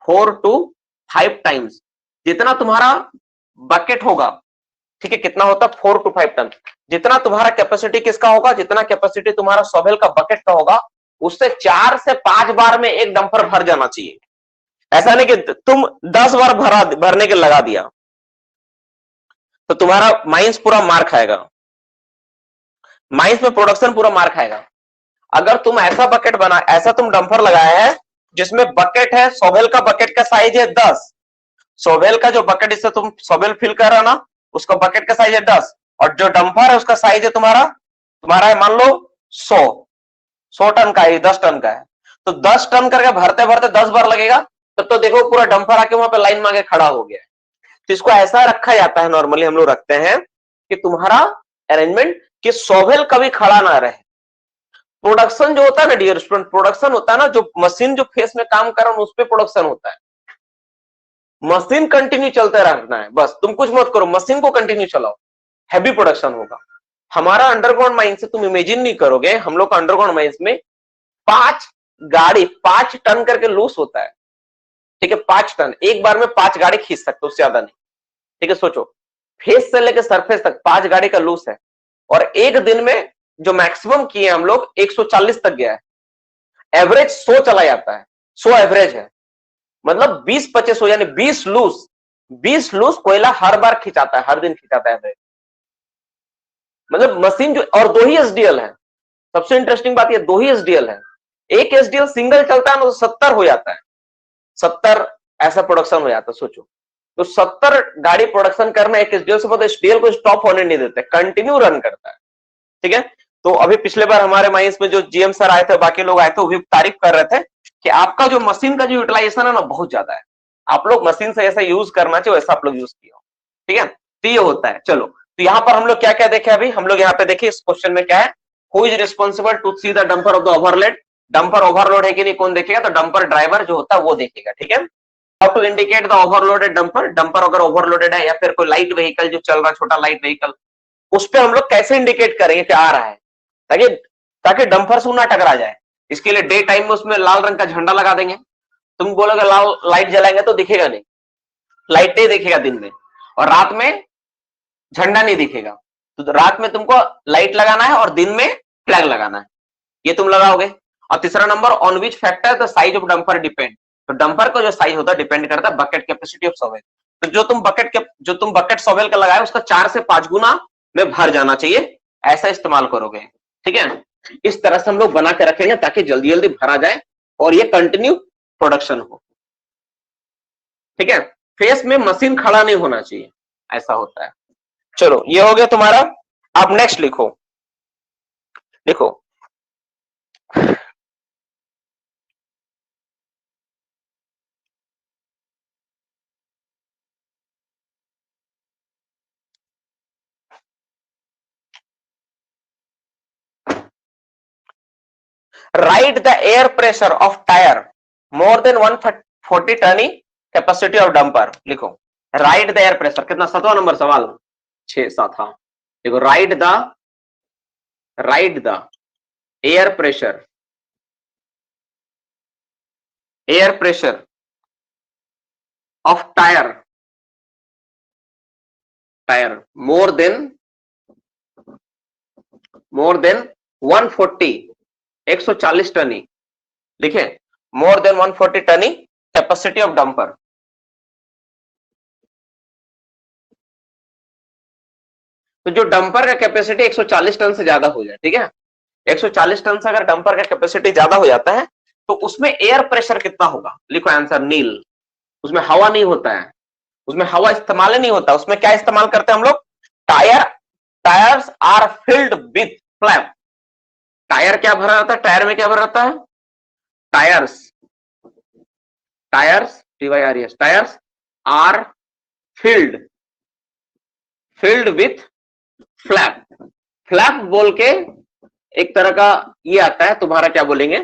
4 to 5 टाइम्स जितना तुम्हारा बकेट होगा। ठीक है, कितना होता है, 4 to 5 टन। जितना तुम्हारा कैपेसिटी किसका होगा, जितना कैपेसिटी तुम्हारा सोहेल का बकेट का होगा, उससे 4 से 5 बार में एक डंपर भर जाना चाहिए। ऐसा नहीं कि तुम 10 बार भरने के लगा दिया तो तुम्हारा माइंस पूरा मार खाएगा, माइंस में प्रोडक्शन पूरा मार खाएगा। अगर तुम ऐसा बकेट बना, ऐसा तुम डंपर लगाया है जिसमें बकेट है, सोहेल का बकेट का साइज है 10, सोहेल का जो बकेट इससे तुम सोहेल फिल कर रहा ना, उसका बकेट का साइज है 10, और जो डंपर है उसका साइज है तुम्हारा है मान लो 100 टन का है, 10 टन का है। तो 10 टन करके भरते भरते 10 बार लगेगा, तब तो देखो पूरा डंपर आके वहां पे लाइन मांगे खड़ा हो गया है। तो इसको ऐसा रखा जाता है, नॉर्मली हम लोग रखते हैं कि तुम्हारा अरेंजमेंट कि सोहेल कभी खड़ा ना रहे। प्रोडक्शन जो होता है ना डियर स्टूडेंट, प्रोडक्शन होता है ना, जो मशीन जो फेस में काम कर रहा है उस पर प्रोडक्शन होता है। मशीन कंटिन्यू चलते रखना है, बस तुम कुछ मत करो, मशीन को कंटिन्यू चलाओ, हैवी प्रोडक्शन होगा। हमारा अंडरग्राउंड माइन से तुम इमेजिन नहीं करोगे, हम लोग का अंडरग्राउंड माइंस में 5 गाड़ी 5 टन करके लूस होता है। ठीक है, 5 टन एक बार में 5 गाड़ी खींच सकते, उससे ज्यादा नहीं। ठीक है, सोचो फेस से लेकर सरफेस तक 5 गाड़ी का लूस है, और एक दिन में जो मैक्सिमम किए हम लोग 140 तक गया है। एवरेज 100 चला जाता है, 100 एवरेज है, मतलब 20-25 हो, यानी 20 लूज कोयला हर बार खिंचाता है, हर दिन खिंचाता है एवरेज। मतलब मशीन जो, और 2 ही एसडीएल है। सबसे इंटरेस्टिंग बात ये 2 ही एसडीएल है। एक एसडीएल सिंगल चलता है ना तो 70 हो जाता है, 70 ऐसा प्रोडक्शन हो जाता है। सोचो, तो 70 गाड़ी प्रोडक्शन करना एक एसडीएल से, मतलब एसडीएल को स्टॉप होने नहीं देते, कंटिन्यू रन करता है। ठीक है, तो अभी पिछले बार हमारे माइंस में जो जीएम सर आए थे, बाकी लोग आए थे, वो भी तारीफ कर रहे थे कि आपका जो मशीन का जो यूटिलाइजेशन है ना बहुत ज्यादा है, आप लोग मशीन से ऐसा यूज करना चाहिए, वैसा आप लोग यूज किया। ठीक है, तो ये होता है। चलो, तो यहां पर हम लोग क्या क्या देखे, अभी हम लोग यहाँ पे देखिए इस क्वेश्चन में क्या है, who is responsible to see the dumper of the overload. Dumper overload है कि नहीं कौन देखेगा, तो डंपर ड्राइवर जो होता है वो देखेगा। ठीक है, how to indicate the overloaded dumper, dumper अगर ओवरलोडेड है या फिर कोई लाइट व्हीकल जो चल रहा है, छोटा लाइट व्हीकल, उस पर हम लोग कैसे इंडिकेट करेंगे कि आ रहा है, ताकि ताकि डंपर से ना टकरा जाए। इसके लिए डे टाइम में उसमें लाल रंग का झंडा लगा देंगे। तुम बोलोगे लाल लाइट जलाएंगे तो दिखेगा नहीं, लाइट नहीं दिखेगा दिन में, और रात में झंडा नहीं दिखेगा। तो रात में तुमको लाइट लगाना है और दिन में फ्लैग लगाना है, ये तुम लगाओगे। और तीसरा number, on which factor the size of dumper depend, तो डंपर का जो साइज होता है डिपेंड करता है बकेट कैपेसिटी ऑफ सोवेल। तो जो तुम बकेट सोवेल का लगाए उसका 4 से 5 गुना में भर जाना चाहिए, ऐसा इस्तेमाल करोगे। ठीक है, इस तरह से हम लोग बना के रखेंगे ताकि जल्दी जल्दी भरा जाए और ये कंटिन्यू प्रोडक्शन हो। ठीक है, फेस में मशीन खड़ा नहीं होना चाहिए, ऐसा होता है। चलो, ये हो गया तुम्हारा। आप नेक्स्ट लिखो, लिखो write the air pressure of tire more than 140 ton capacity of dumper। लिखो write the air pressure, कितना 7वां नंबर सवाल, 6-7। हाँ, देखो write the air pressure of tire more than 140, 140 टनी, लिखे मोर देन 140 टनी कैपेसिटी ऑफ डंपर। तो जो डंपर का कैपेसिटी 140 टन से ज्यादा हो जाए, ठीक है, 140 टन से अगर डंपर का कैपेसिटी ज्यादा हो जाता है तो उसमें एयर प्रेशर कितना होगा, लिखो आंसर नील। उसमें हवा नहीं होता है, उसमें हवा इस्तेमाल नहीं होता, उसमें क्या इस्तेमाल करते हैं हम लोग, tyres are filled with flap. Tyre क्या भरा रहता है, टायर में क्या भरा रहता है, tyres tyres are filled with flap. Flap बोल के एक तरह का ये आता है तुम्हारा, क्या बोलेंगे,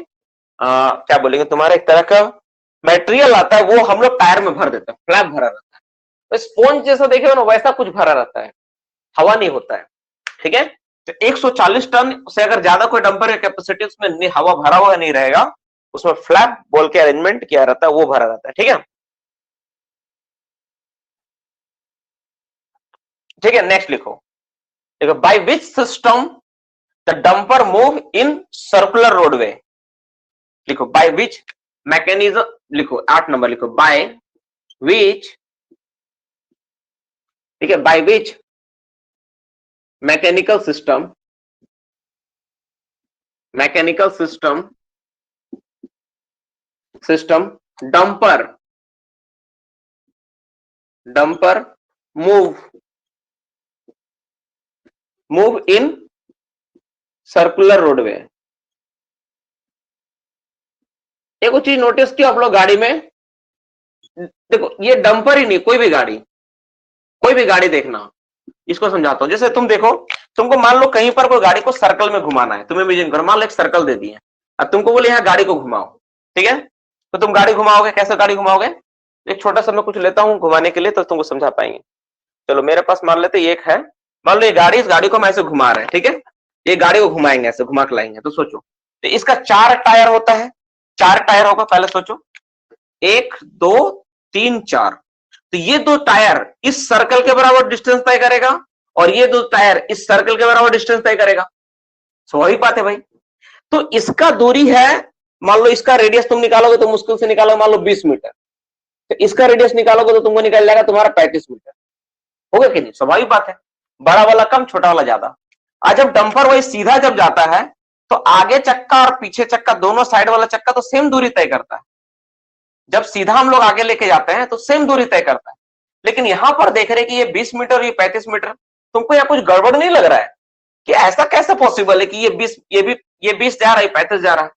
क्या बोलेंगे, तुम्हारा एक तरह का मटेरियल आता है, वो हम लोग टायर में भर देते हैं, फ्लैप भरा रहता है। तो स्पॉन्ज जैसा देखे हो ना, वैसा कुछ भरा रहता है, हवा नहीं होता है, ठीक है। तो 140 टन से अगर ज्यादा कोई डंपर या कैपेसिटी उसमें हवा भरा हुआ नहीं रहेगा, उसमें फ्लैप बोल के अरेंजमेंट किया रहता है, वो भरा रहता है, ठीक है। ठीक है, नेक्स्ट लिखो, देखो, by which system the dumper move in circular roadway. लिखो, बाय विच मैकेनिज्म, लिखो 8 नंबर लिखो, बाय विच, ठीक है, by which mechanical system, mechanical system, system dumper, dumper move in circular roadway. एक चीज नोटिस किया आप लोग गाड़ी में, देखो ये डंपर ही नहीं, कोई भी गाड़ी देखना, इसको समझाता हूं। जैसे तुम देखो, तुमको मान लो कहीं पर कोई गाड़ी को सर्कल में घुमाना है, तुम्हें इमेजिन करो, मान लो एक सर्कल दे दिए, अब तुमको बोले यहाँ गाड़ी को घुमाओ, ठीक है, तो तुम गाड़ी घुमाओगे, कैसे गाड़ी घुमाओगे? एक छोटा सा मैं कुछ लेता हूं घुमाने के लिए, तो तुमको समझा पाएंगे। चलो मेरे पास मान लेते एक है, मान लो ये गाड़ी, इस गाड़ी को हम ऐसे घुमा रहे हैं, ठीक है, ये गाड़ी को घुमाएंगे, ऐसे घुमा के लाएंगे, तो सोचो, तो इसका 4 टायर होता है, 4 टायर होगा, पहले सोचो, 1 2 3 4, तो ये 2 टायर इस सर्कल के बराबर डिस्टेंस तय करेगा, और ये 2 टायर इस सर्कल के बराबर डिस्टेंस तय करेगा। स्वाभाविक बात है भाई। तो इसका दूरी है, मान लो इसका रेडियस तुम निकालोगे तो मुश्किल से निकालोगे, मान लो 20 मीटर, तो इसका रेडियस निकालोगे तो तुमको निकल जाएगा तुम्हारा 35 मीटर, होगा कि नहीं? स्वाभाविक बात है, बड़ा वाला कम, छोटा वाला ज्यादा। आज जब डंपर वही सीधा जब जाता है, तो आगे चक्का और पीछे चक्का, दोनों साइड वाला चक्का तो सेम दूरी तय करता है। जब सीधा हम लोग आगे लेके जाते हैं तो सेम दूरी तय करता है, लेकिन यहां पर देख रहे कि ये 20 मीटर, ये 35 मीटर, तुमको यहाँ कुछ गड़बड़ नहीं लग रहा है कि ऐसा कैसे पॉसिबल है कि ये 20 जा रहा है, 35 जा रहा है?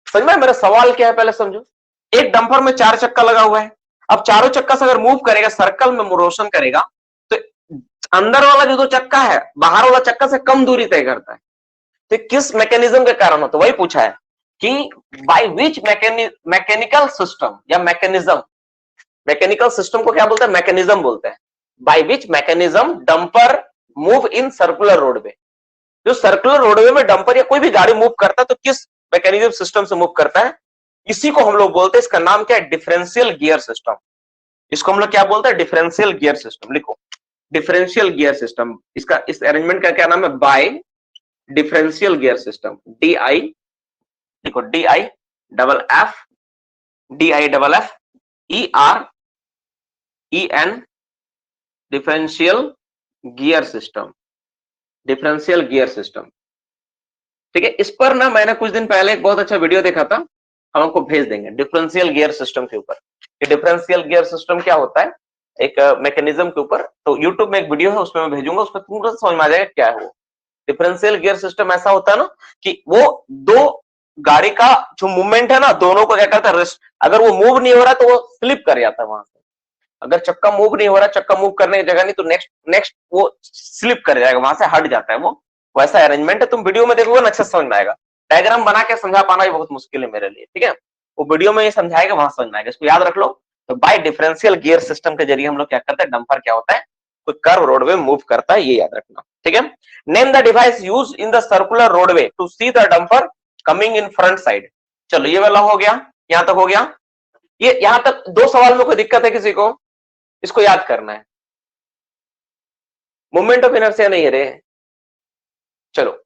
समझ में मेरा सवाल क्या है, पहले समझो। एक डंपर में 4 चक्का लगा हुआ है, अब चारों चक्का से अगर मूव करेगा, सर्कल में रोशन करेगा, तो अंदर वाला जो 2 चक्का है, बाहर वाला चक्का से कम दूरी तय करता है। तो किस मैकेनिज्म के कारण हो, तो वही पूछा है कि बाय विच मैकेनिकल सिस्टम या मैकेनिज्म, मैकेनिकल सिस्टम को क्या बोलते हैं? मैकेनिज्म बोलते हैं। By which mechanism dumper move in circular roadway, जो सर्कुलर रोडवे में डंपर या कोई भी गाड़ी मूव करता है, तो किस मैकेनिज्म सिस्टम से मूव करता है? इसी को हम लोग बोलते हैं, इसका नाम क्या है? Differential gear system. इसको हम लोग क्या बोलते हैं? Differential gear system. लिखो, डिफरेंशियल गियर सिस्टम, इसका इस अरेंजमेंट का क्या नाम है? By differential gear system, DI, देखो DI double F, DI double F EREN, differential gear system, differential gear system, ठीक है। इस पर ना मैंने कुछ दिन पहले एक बहुत अच्छा वीडियो देखा था, हम आपको भेज देंगे डिफरेंशियल गियर सिस्टम के ऊपर। ये डिफरेंशियल गियर सिस्टम क्या होता है, एक मैकेनिज्म के ऊपर, तो यूट्यूब में एक वीडियो है, उसमें मैं भेजूंगा, उसमें पूरा समझ में आ जाएगा क्या है वो। डिफरेंशियल गियर सिस्टम ऐसा होता है ना कि वो 2 गाड़ी का जो मूवमेंट है ना, दोनों को क्या करता है? अगर वो मूव नहीं हो रहा तो वो स्लिप कर जाता है वहां से। अगर चक्का मूव नहीं हो रहा, चक्का मूव करने की जगह नहीं, तो नेक्स्ट वो स्लिप कर जाएगा, वहां से हट जाता है वो। वैसा अरेंजमेंट है, तुम वीडियो में देखोगे ना, अच्छा समझ में आएगा। डायग्राम बना के समझा पाना भी बहुत मुश्किल है मेरे लिए, ठीक है। वो वीडियो में ये समझाएगा, वहां समझ में आएगा, इसको याद रख लो। तो बाय डिफरेंशियल गियर सिस्टम के जरिए हम लोग क्या करते हैं? डंपर क्या होता है? कोई कर्व रोडवे मूव करता है, ये याद रखना, ठीक है। Name the device use in the circular roadway to see the dumper coming in front side. चलो ये वाला हो गया, यहां तक हो गया। ये यहां तक 2 सवाल में कोई दिक्कत है किसी को? इसको याद करना है, मोमेंट ऑफ इनर्शिया नहीं है रे। चलो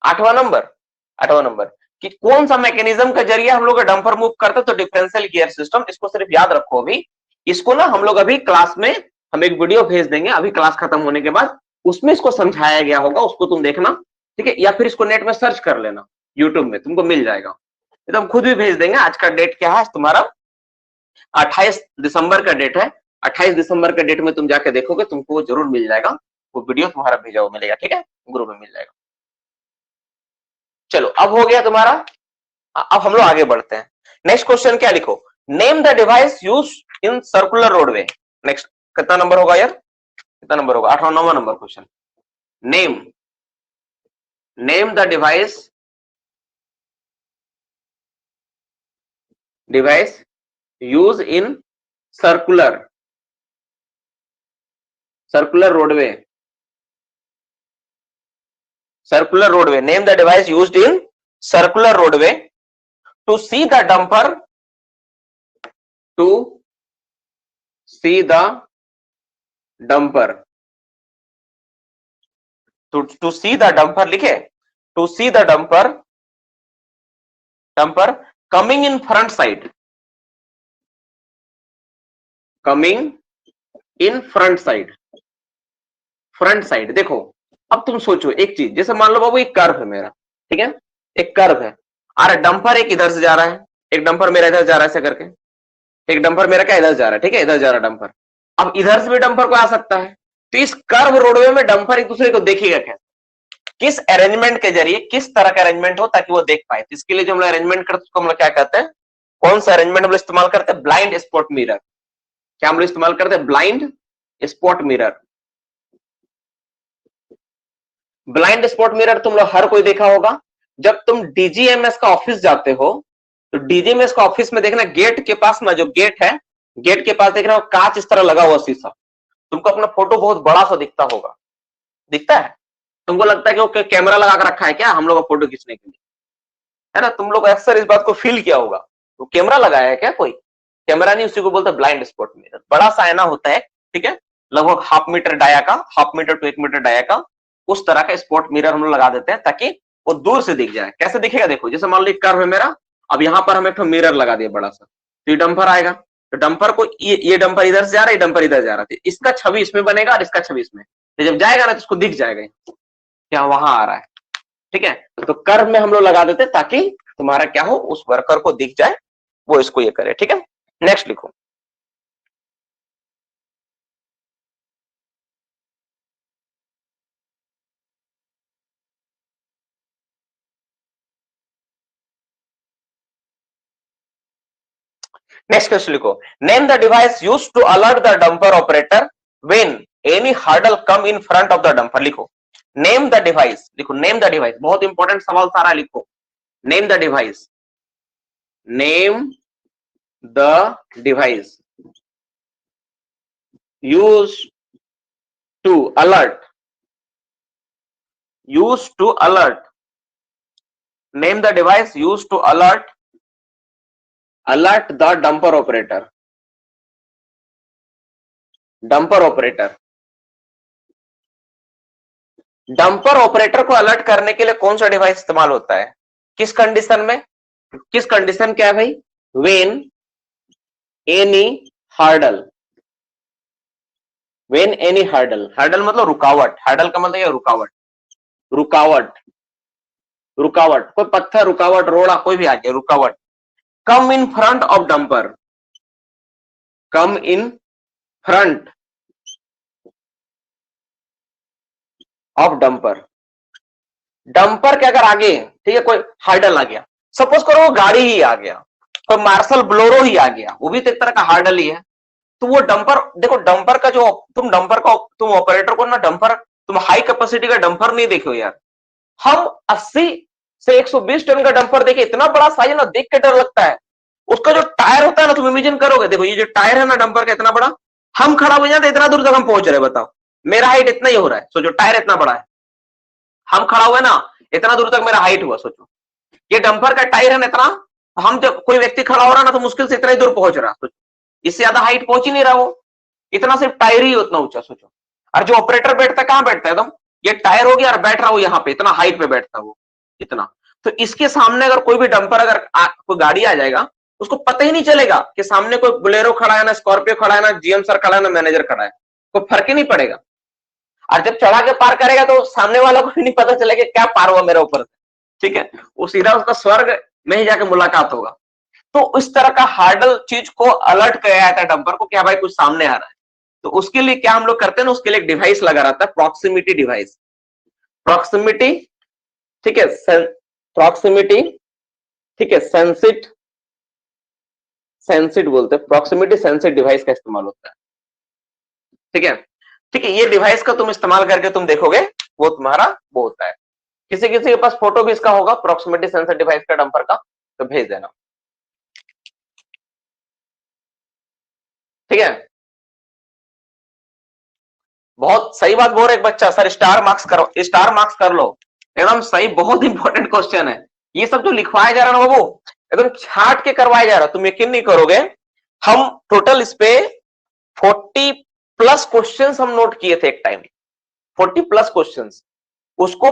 8वां नंबर कि कौन सा मैकेनिज्म के जरिए हम लोग डंपर मूव करते हैं? तो डिफरेंशियल गियर सिस्टम। इसको सिर्फ याद रखो अभी, इसको ना हम लोग अभी क्लास में हम एक वीडियो भेज देंगे, अभी क्लास खत्म होने के बाद, उसमें इसको समझाया गया होगा, उसको तुम देखना, ठीक है, या फिर इसको नेट में सर्च कर लेना, यूट्यूब में तुमको मिल जाएगा। तो हम खुद भी भेज देंगे। आज का डेट क्या है तुम्हारा? 28 दिसंबर का डेट है। 28 दिसंबर के डेट में तुम जाके देखोगे, तुमको वो जरूर मिल जाएगा, वो वीडियो तुम्हारा भेजा हुआ मिलेगा, ठीक है, ग्रुप में मिल जाएगा। चलो अब हो गया तुम्हारा, अब हम लोग आगे बढ़ते हैं। नेक्स्ट क्वेश्चन क्या लिखो? Name the device use in circular roadway. Next कितना नंबर होगा यार? कितना नंबर होगा, 8वां 9वां number question. Name the device use in circular roadway, name the device used in circular roadway to see the dumper, to see the dumper लिखे, to see the dumper coming in front side, देखो अब तुम सोचो एक चीज, जैसे मान लो बाबू एक कर्व है मेरा, ठीक है, एक कर्व है, अरे डंपर एक इधर से जा रहा है, एक डंपर मेरा इधर जा रहा है ऐसे करके, एक डंपर मेरा क्या इधर जा रहा है, ठीक है, इधर जा रहा है डंपर। अब इधर से भी डंपर को आ सकता है, तो इस कर्व रोडवे में डंपर एक दूसरे को देखेगा कैसे, किस अरेंजमेंट के जरिए, किस तरह का अरेंजमेंट हो ताकि वो देख पाए। तो इसके लिए जो हम लोग अरेंजमेंट करते हैं उसको हम लोग क्या कहते हैं, कौन सा अरेंजमेंट हम लोग इस्तेमाल करते हैं, ब्लाइंड स्पॉट मिरर। क्या हम लोग इस्तेमाल करते हैं, blind spot mirror. Blind spot mirror तुम लोग हर कोई देखा होगा, जब तुम डीजीएमएस का ऑफिस जाते हो तो डीजीएमएस का ऑफिस में देखना गेट के पास ना, जो गेट है, गेट के पास देखना कांच इस तरह लगा हुआ शीशा, तुमको अपना फोटो बहुत बड़ा सा दिखता होगा, दिखता है, तुमको लगता है कि वो कैमरा लगा कर रखा है क्या हम लोग का फोटो खींचने के लिए, है ना, तुम लोग अक्सर इस बात को फील किया होगा, वो कैमरा लगाया है क्या, कोई कैमरा नहीं, उसी को बोलते हैं ब्लाइंड स्पॉट मिरर। बड़ा सा आईना होता है, ठीक है, लगभग 1/2 मीटर डाया का, 1/2 मीटर टू 1 मीटर डाया का, उस तरह का स्पॉट मिरर हम लोग लगा देते हैं ताकि वो दूर से दिख जाए। कैसे दिखेगा, देखो जैसे मान लो एक कर्व है मेरा, अब यहाँ पर हम एक मिरर लगा दिए बड़ा सा, तो ये डंपर आएगा, तो डंपर को ये डंपर इधर से जा रहा है, ये डंपर इधर जा रहा है, इसका छवि इसमें बनेगा और इसका छवि इसमें, तो जब जाएगा ना तो इसको दिख जाएगा क्या वहां आ रहा है, ठीक है। तो कर्व में हम लोग लगा देते हैं ताकि तुम्हारा क्या हो, उस वर्कर को दिख जाए, वो इसको ये करे, ठीक है। नेक्स्ट लिखो, नेक्स्ट क्वेश्चन लिखो, name the device used to alert the dumper operator when any hurdle come in front of the dumper. लिखो नेम द डिवाइस, लिखो नेम द डिवाइस, बहुत इंपॉर्टेंट सवाल सारा लिखो, name the device, name the device used to alert, name the device used to alert the dumper operator, dumper operator को alert करने के लिए कौन सा डिवाइस इस्तेमाल होता है, किस कंडीशन में, किस कंडीशन क्या है भाई, when any hurdle, when any hurdle, hurdle मतलब रुकावट, हर्डल का मतलब है रुकावट, रुकावट कोई पत्थर, रुकावट, रोड़ा, कोई भी आ गया, रुकावट, come in front of dumper, come in front of dumper, dumper के अगर आगे, ठीक है, कोई हर्डल आ गया, सपोज करो वो गाड़ी ही आ गया, कोई मार्शल ब्लोरो ही आ गया, वो भी तो एक तरह का हर्डल ही है, तो वो डंपर, देखो डंपर का जो तुम ऑपरेटर को ना, डंपर तुम हाई कैपेसिटी का डंपर नहीं देखो यार, हम 80 से 120 टन का डंपर देखे, इतना बड़ा साइज ना, देख के डर लगता है, उसका जो टायर होता है ना, तुम इमेजिन करोगे, देखो ये जो टायर है ना डंपर का इतना बड़ा, हम खड़ा हो जाते इतना दूर तक हम पहुंच रहे, बताओ मेरा हाइट इतना ही हो रहा है, सोचो टायर इतना बड़ा है, हम खड़ा हुए ना इतना दूर तक मेरा हाइट हुआ, सोचो ये डंपर का टायर है ना इतना, हम जब कोई व्यक्ति खड़ा हो रहा ना तो मुश्किल से इतना ही दूर पहुंच रहा, सोचो इससे ज्यादा हाइट पहुंच ही नहीं रहा, वो इतना सिर्फ टायर ही उतना ऊंचा, सोचो। और जो ऑपरेटर बैठता है कहां बैठता है, एकदम ये टायर हो गया और बैठ रहा हूं यहाँ पे, इतना हाइट पे बैठता है वो, इतना, तो इसके सामने अगर कोई भी डंपर, अगर कोई गाड़ी आ जाएगा, उसको पता ही नहीं चलेगा कि सामने कोई बोलेरो खड़ा है ना, स्कॉर्पियो खड़ा है ना, जीएम सर खड़ा है ना, मैनेजर खड़ा है, कोई फर्क ही नहीं पड़ेगा। और जब चढ़ा के पार करेगा तो सामने वाला को भी नहीं पता चलेगा क्या पार हुआ मेरे ऊपर, ठीक है, वो सीधा उसका स्वर्ग में ही जाके मुलाकात होगा। तो इस तरह का हार्डल चीज को अलर्ट किया जाता है डंपर को, क्या भाई कुछ सामने आ रहा है, तो उसके लिए क्या हम लोग करते हैं ना, उसके लिए एक डिवाइस लगा रहता है, प्रॉक्सिमिटी डिवाइस, प्रॉक्सिमिटी, ठीक है, प्रॉक्सिमिटी, ठीक है, सेंसिट बोलते हैं, प्रॉक्सिमिटी सेंसिट डिवाइस का इस्तेमाल होता है, ठीक है। ठीक है, ये डिवाइस का तुम इस्तेमाल करके तुम देखोगे वो तुम्हारा वो होता है। किसी किसी के पास फोटो भी इसका होगा प्रॉक्सिमिटी सेंसर डिवाइस का डंपर का, तो भेज देना। ठीक है, बहुत सही बात बोल रहे एक बच्चा, सर स्टार मार्क्स करो, स्टार मार्क्स कर लो, एकदम सही, बहुत इंपॉर्टेंट क्वेश्चन है। ये सब जो लिखवाया जा रहा है ना बाबू, एकदम छाट के करवाया जा रहा है, तुम यकीन नहीं करोगे, हम टोटल इस पे 40 प्लस क्वेश्चंस हम नोट किए थे एक टाइम, 40 प्लस क्वेश्चंस, उसको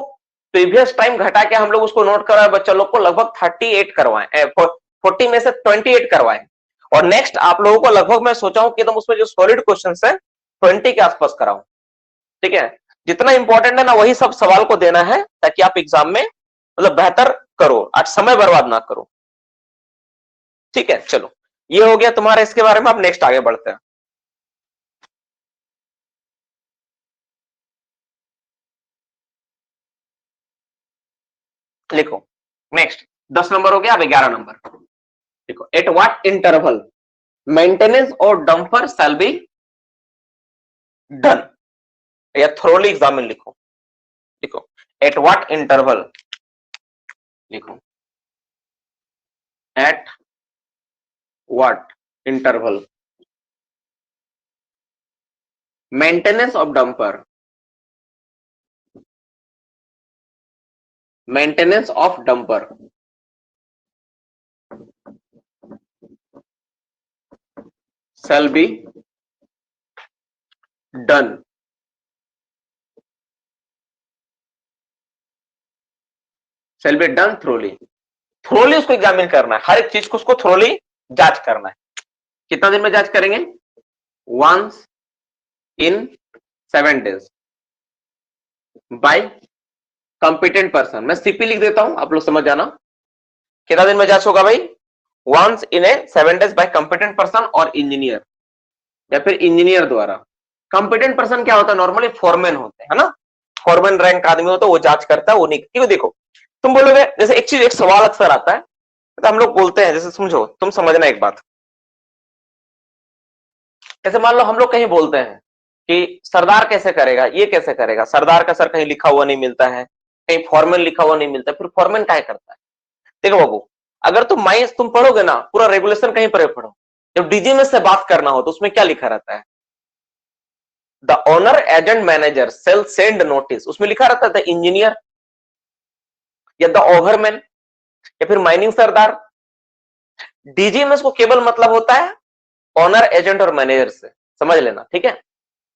प्रीवियस टाइम घटा के हम लोग उसको नोट करवाए बच्चा लोग को, लगभग 38 करवाए, 40 में से 28 करवाए, और नेक्स्ट आप लोगों को लगभग मैं सोचा हूं कि तुम उसमें जो सॉलिड क्वेश्चंस है 20 के आसपास कराऊं। ठीक है, जितना इंपॉर्टेंट है ना वही सब सवाल को देना है, ताकि आप एग्जाम में मतलब बेहतर करो, आज समय बर्बाद ना करो। ठीक है, चलो ये हो गया तुम्हारा इसके बारे में, अब नेक्स्ट आगे बढ़ते हैं। लिखो नेक्स्ट, 10 नंबर हो गया, अब 11 नंबर देखो, एट व्हाट इंटरवल मेंटेनेंस और डंपर शैल बी डन, या थोरोली एग्जाम में लिखो, लिखो एट व्हाट इंटरवल, लिखो at what interval maintenance of dumper, maintenance of dumper shall be done, shall be done thoroughly, thoroughly उसको examine करना है, हर एक चीज को उसको थ्रोली जांच करना है। कितना दिन में जांच करेंगे? Once in 7 days by competent person, मैं सीपी लिख देता हूं, आप लोग समझ जाना। कितना दिन में जांच होगा भाई? Once in 7 days by competent person और इंजीनियर, या फिर इंजीनियर द्वारा। कॉम्पिटेंट पर्सन क्या होता है? नॉर्मली फॉरमैन होते हैं, है ना, फॉरमैन रैंक आदमी होता है, वो जांच करता है, वो नहीं। क्यों? देखो तुम बोलोगे, जैसे एक चीज, एक सवाल अक्सर आता है, तो हम लोग बोलते हैं, जैसे समझो, तुम समझना एक बात, जैसे मान लो हम लोग कहीं बोलते हैं कि सरदार कैसे करेगा, ये कैसे करेगा, सरदार का सर कहीं लिखा हुआ नहीं मिलता है, कहीं फॉरमैन लिखा हुआ नहीं मिलता, फिर फॉरमैन क्या करता है? देखो बाबू, अगर तुम माइंस तुम पढ़ोगे ना, पूरा रेगुलेशन कहीं पर पढ़ो, जब डीजीएमएस से बात करना हो तो उसमें क्या लिखा रहता है? The owner agent manager shall send notice, उसमें लिखा रहता था इंजीनियर या द ओवरमैन या फिर माइनिंग सरदार। डीजीएमएस को केवल मतलब होता है ओनर एजेंट और मैनेजर से, समझ लेना, ठीक है।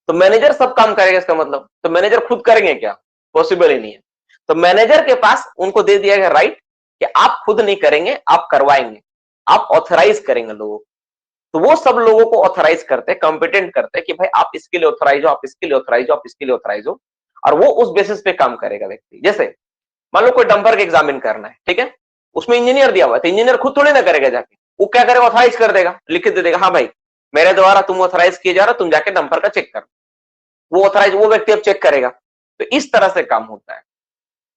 तो मैनेजर सब काम करेगा, इसका मतलब तो मैनेजर खुद करेंगे क्या? पॉसिबल ही नहीं है। तो मैनेजर के पास उनको दे दिया गया राइट कि आप खुद नहीं करेंगे, आप करवाएंगे, आप ऑथराइज करेंगे लोगों को। तो वो सब लोगों को ऑथराइज करते, कॉम्पिटेंट करते कि भाई आप इसके लिए ऑथराइज हो, आप इसके लिए ऑथराइज हो, आप इसके लिए ऑथराइज हो, और वो उस बेसिस पे काम करेगा व्यक्ति। जैसे मान लो कोई डंपर का एग्जामिन करना है, ठीक है, उसमें इंजीनियर दिया हुआ है, तो इंजीनियर खुद थोड़ी ना करेगा जाके, वो क्या करेगा? ऑथराइज कर देगा, लिख दे देगा, हाँ भाई मेरे द्वारा तुम ऑथराइज किए जा रहा, तुम जाके डंपर का चेक कर। वो ऑथराइज वो व्यक्ति अब चेक करेगा। तो इस तरह से काम होता है,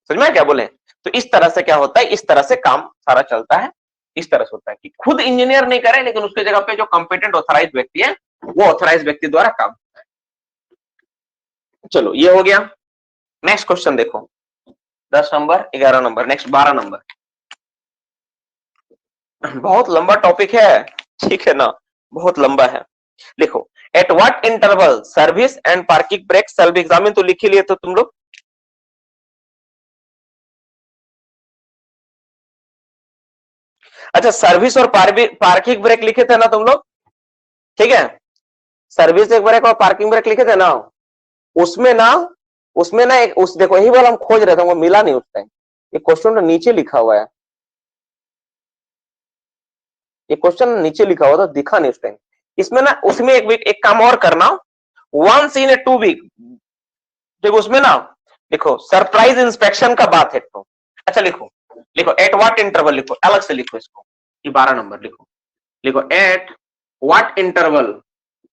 समझ में क्या बोले? तो इस तरह से क्या होता है, इस तरह से काम सारा चलता है। इस तरह से होता है कि खुद इंजीनियर नहीं करे, लेकिन उसके जगह पे जो कॉम्पिटेंट ऑथराइज व्यक्ति है, वो ऑथराइज व्यक्ति द्वारा काम होता है। चलो ये हो गया। नेक्स्ट क्वेश्चन देखो, 10 नंबर, 11 नंबर, नेक्स्ट 12 नंबर। बहुत लंबा टॉपिक है, ठीक है ना, बहुत लंबा है। लिखो at what interval service and parking brake shall be examine, तो लिख ही लिए तो तुम लोग। अच्छा, सर्विस और पार्किंग ब्रेक लिखे थे ना तुम लोग, ठीक है, सर्विस एक ब्रेक और पार्किंग ब्रेक लिखे थे ना। उसमें ना एक उस देखो, यही वाला हम खोज रहे थे, वो मिला नहीं उस टाइम। ये क्वेश्चन नीचे लिखा हुआ है, ये क्वेश्चन नीचे लिखा हुआ था, दिखा नहीं उस टाइम। इसमें ना, उसमें एक काम और करना, वंस इन ए 2 वीक, देखो उसमें ना, देखो सरप्राइज इंस्पेक्शन का बात है तो। अच्छा लिखो, लिखो एट व्हाट इंटरवल, लिखो अलग से लिखो इसको, ये 12 नंबर लिखो, लिखो एट व्हाट इंटरवल